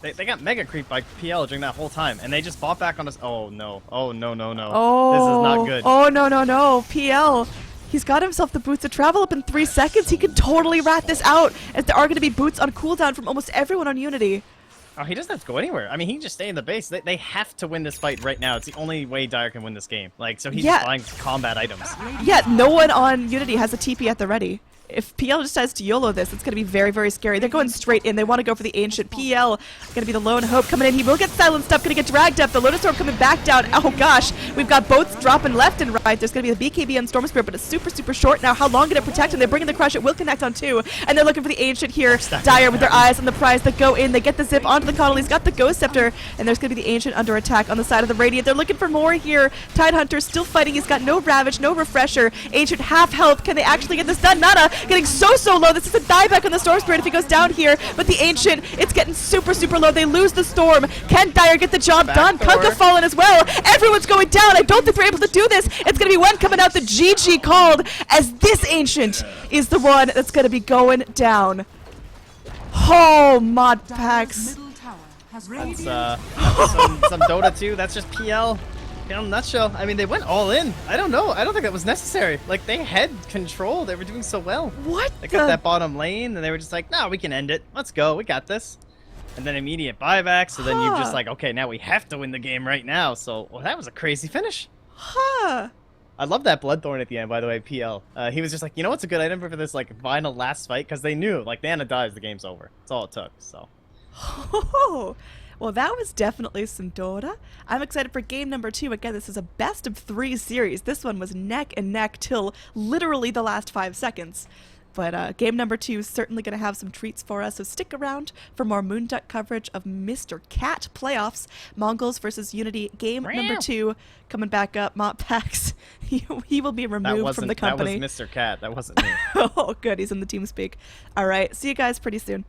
They got mega creep by PL during that whole time, and they just bought back on us. Oh no! Oh no! No no! Oh, this is not good. Oh no no no! PL, he's got himself the boots to travel up in 3 seconds. He can totally rat this out, as there are going to be boots on cooldown from almost everyone on Unity. Oh, he doesn't have to go anywhere. I mean, he can just stay in the base. They have to win this fight right now. It's the only way Dire can win this game. Like, so he's just buying combat items. Yeah, no one on Unity has a TP at the ready. If PL decides to YOLO this, it's going to be very, very scary. They're going straight in. They want to go for the Ancient. PL going to be the lone hope coming in. He will get silenced up, going to get dragged up. The Lotus Orb coming back down. Oh gosh, we've got boats dropping left and right. There's going to be the BKB on Storm Spirit, but it's super, super short now. How long can it protect him? They're bringing the Crush. It will connect on 2, and they're looking for the Ancient here. Dire with their eyes on the prize. They go in. They get the zip onto the Coddle. He's got the Ghost Scepter, and there's going to be the Ancient under attack on the side of the Radiant. They're looking for more here. Tidehunter still fighting. He's got no Ravage, no Refresher. Ancient half health. Can they actually get this done? Nana getting so low. This is a dieback on the Storm Spirit if he goes down here. But the Ancient, it's getting super low. They lose the Storm. Can Dire get the job done? Kunkka fallen as well. Everyone's going down. I don't think they're able to do this. It's going to be one coming out the GG called as this Ancient is the one that's going to be going down. Oh, Mod Packs. Middle tower has That's, radiant. some Dota 2. That's just PL. In a nutshell. I mean, they went all in. I don't know. I don't think that was necessary. Like, they had control. They were doing so well. What They got that bottom lane, and they were just like, no, we can end it. Let's go. We got this. And then immediate buyback, so then you're just like, okay, now we have to win the game right now. So, well, that was a crazy finish. Huh. I love that Bloodthorn at the end, by the way, PL. He was just like, you know what's a good item for this, like, final last fight? Because they knew, like, Nana dies, the game's over. That's all it took, so. Oh, well, that was definitely some Dota. I'm excited for game number 2. Again, this is a best of 3 series. This one was neck and neck till literally the last 5 seconds. But game number 2 is certainly going to have some treats for us, so stick around for more Moonduck coverage of Mr. Cat playoffs. Mongolz versus Unity, game number 2 coming back up. Mont Packs, he will be removed from the company. That was Mr. Cat. That wasn't me. Oh, good. He's in the TeamSpeak. All right. See you guys pretty soon.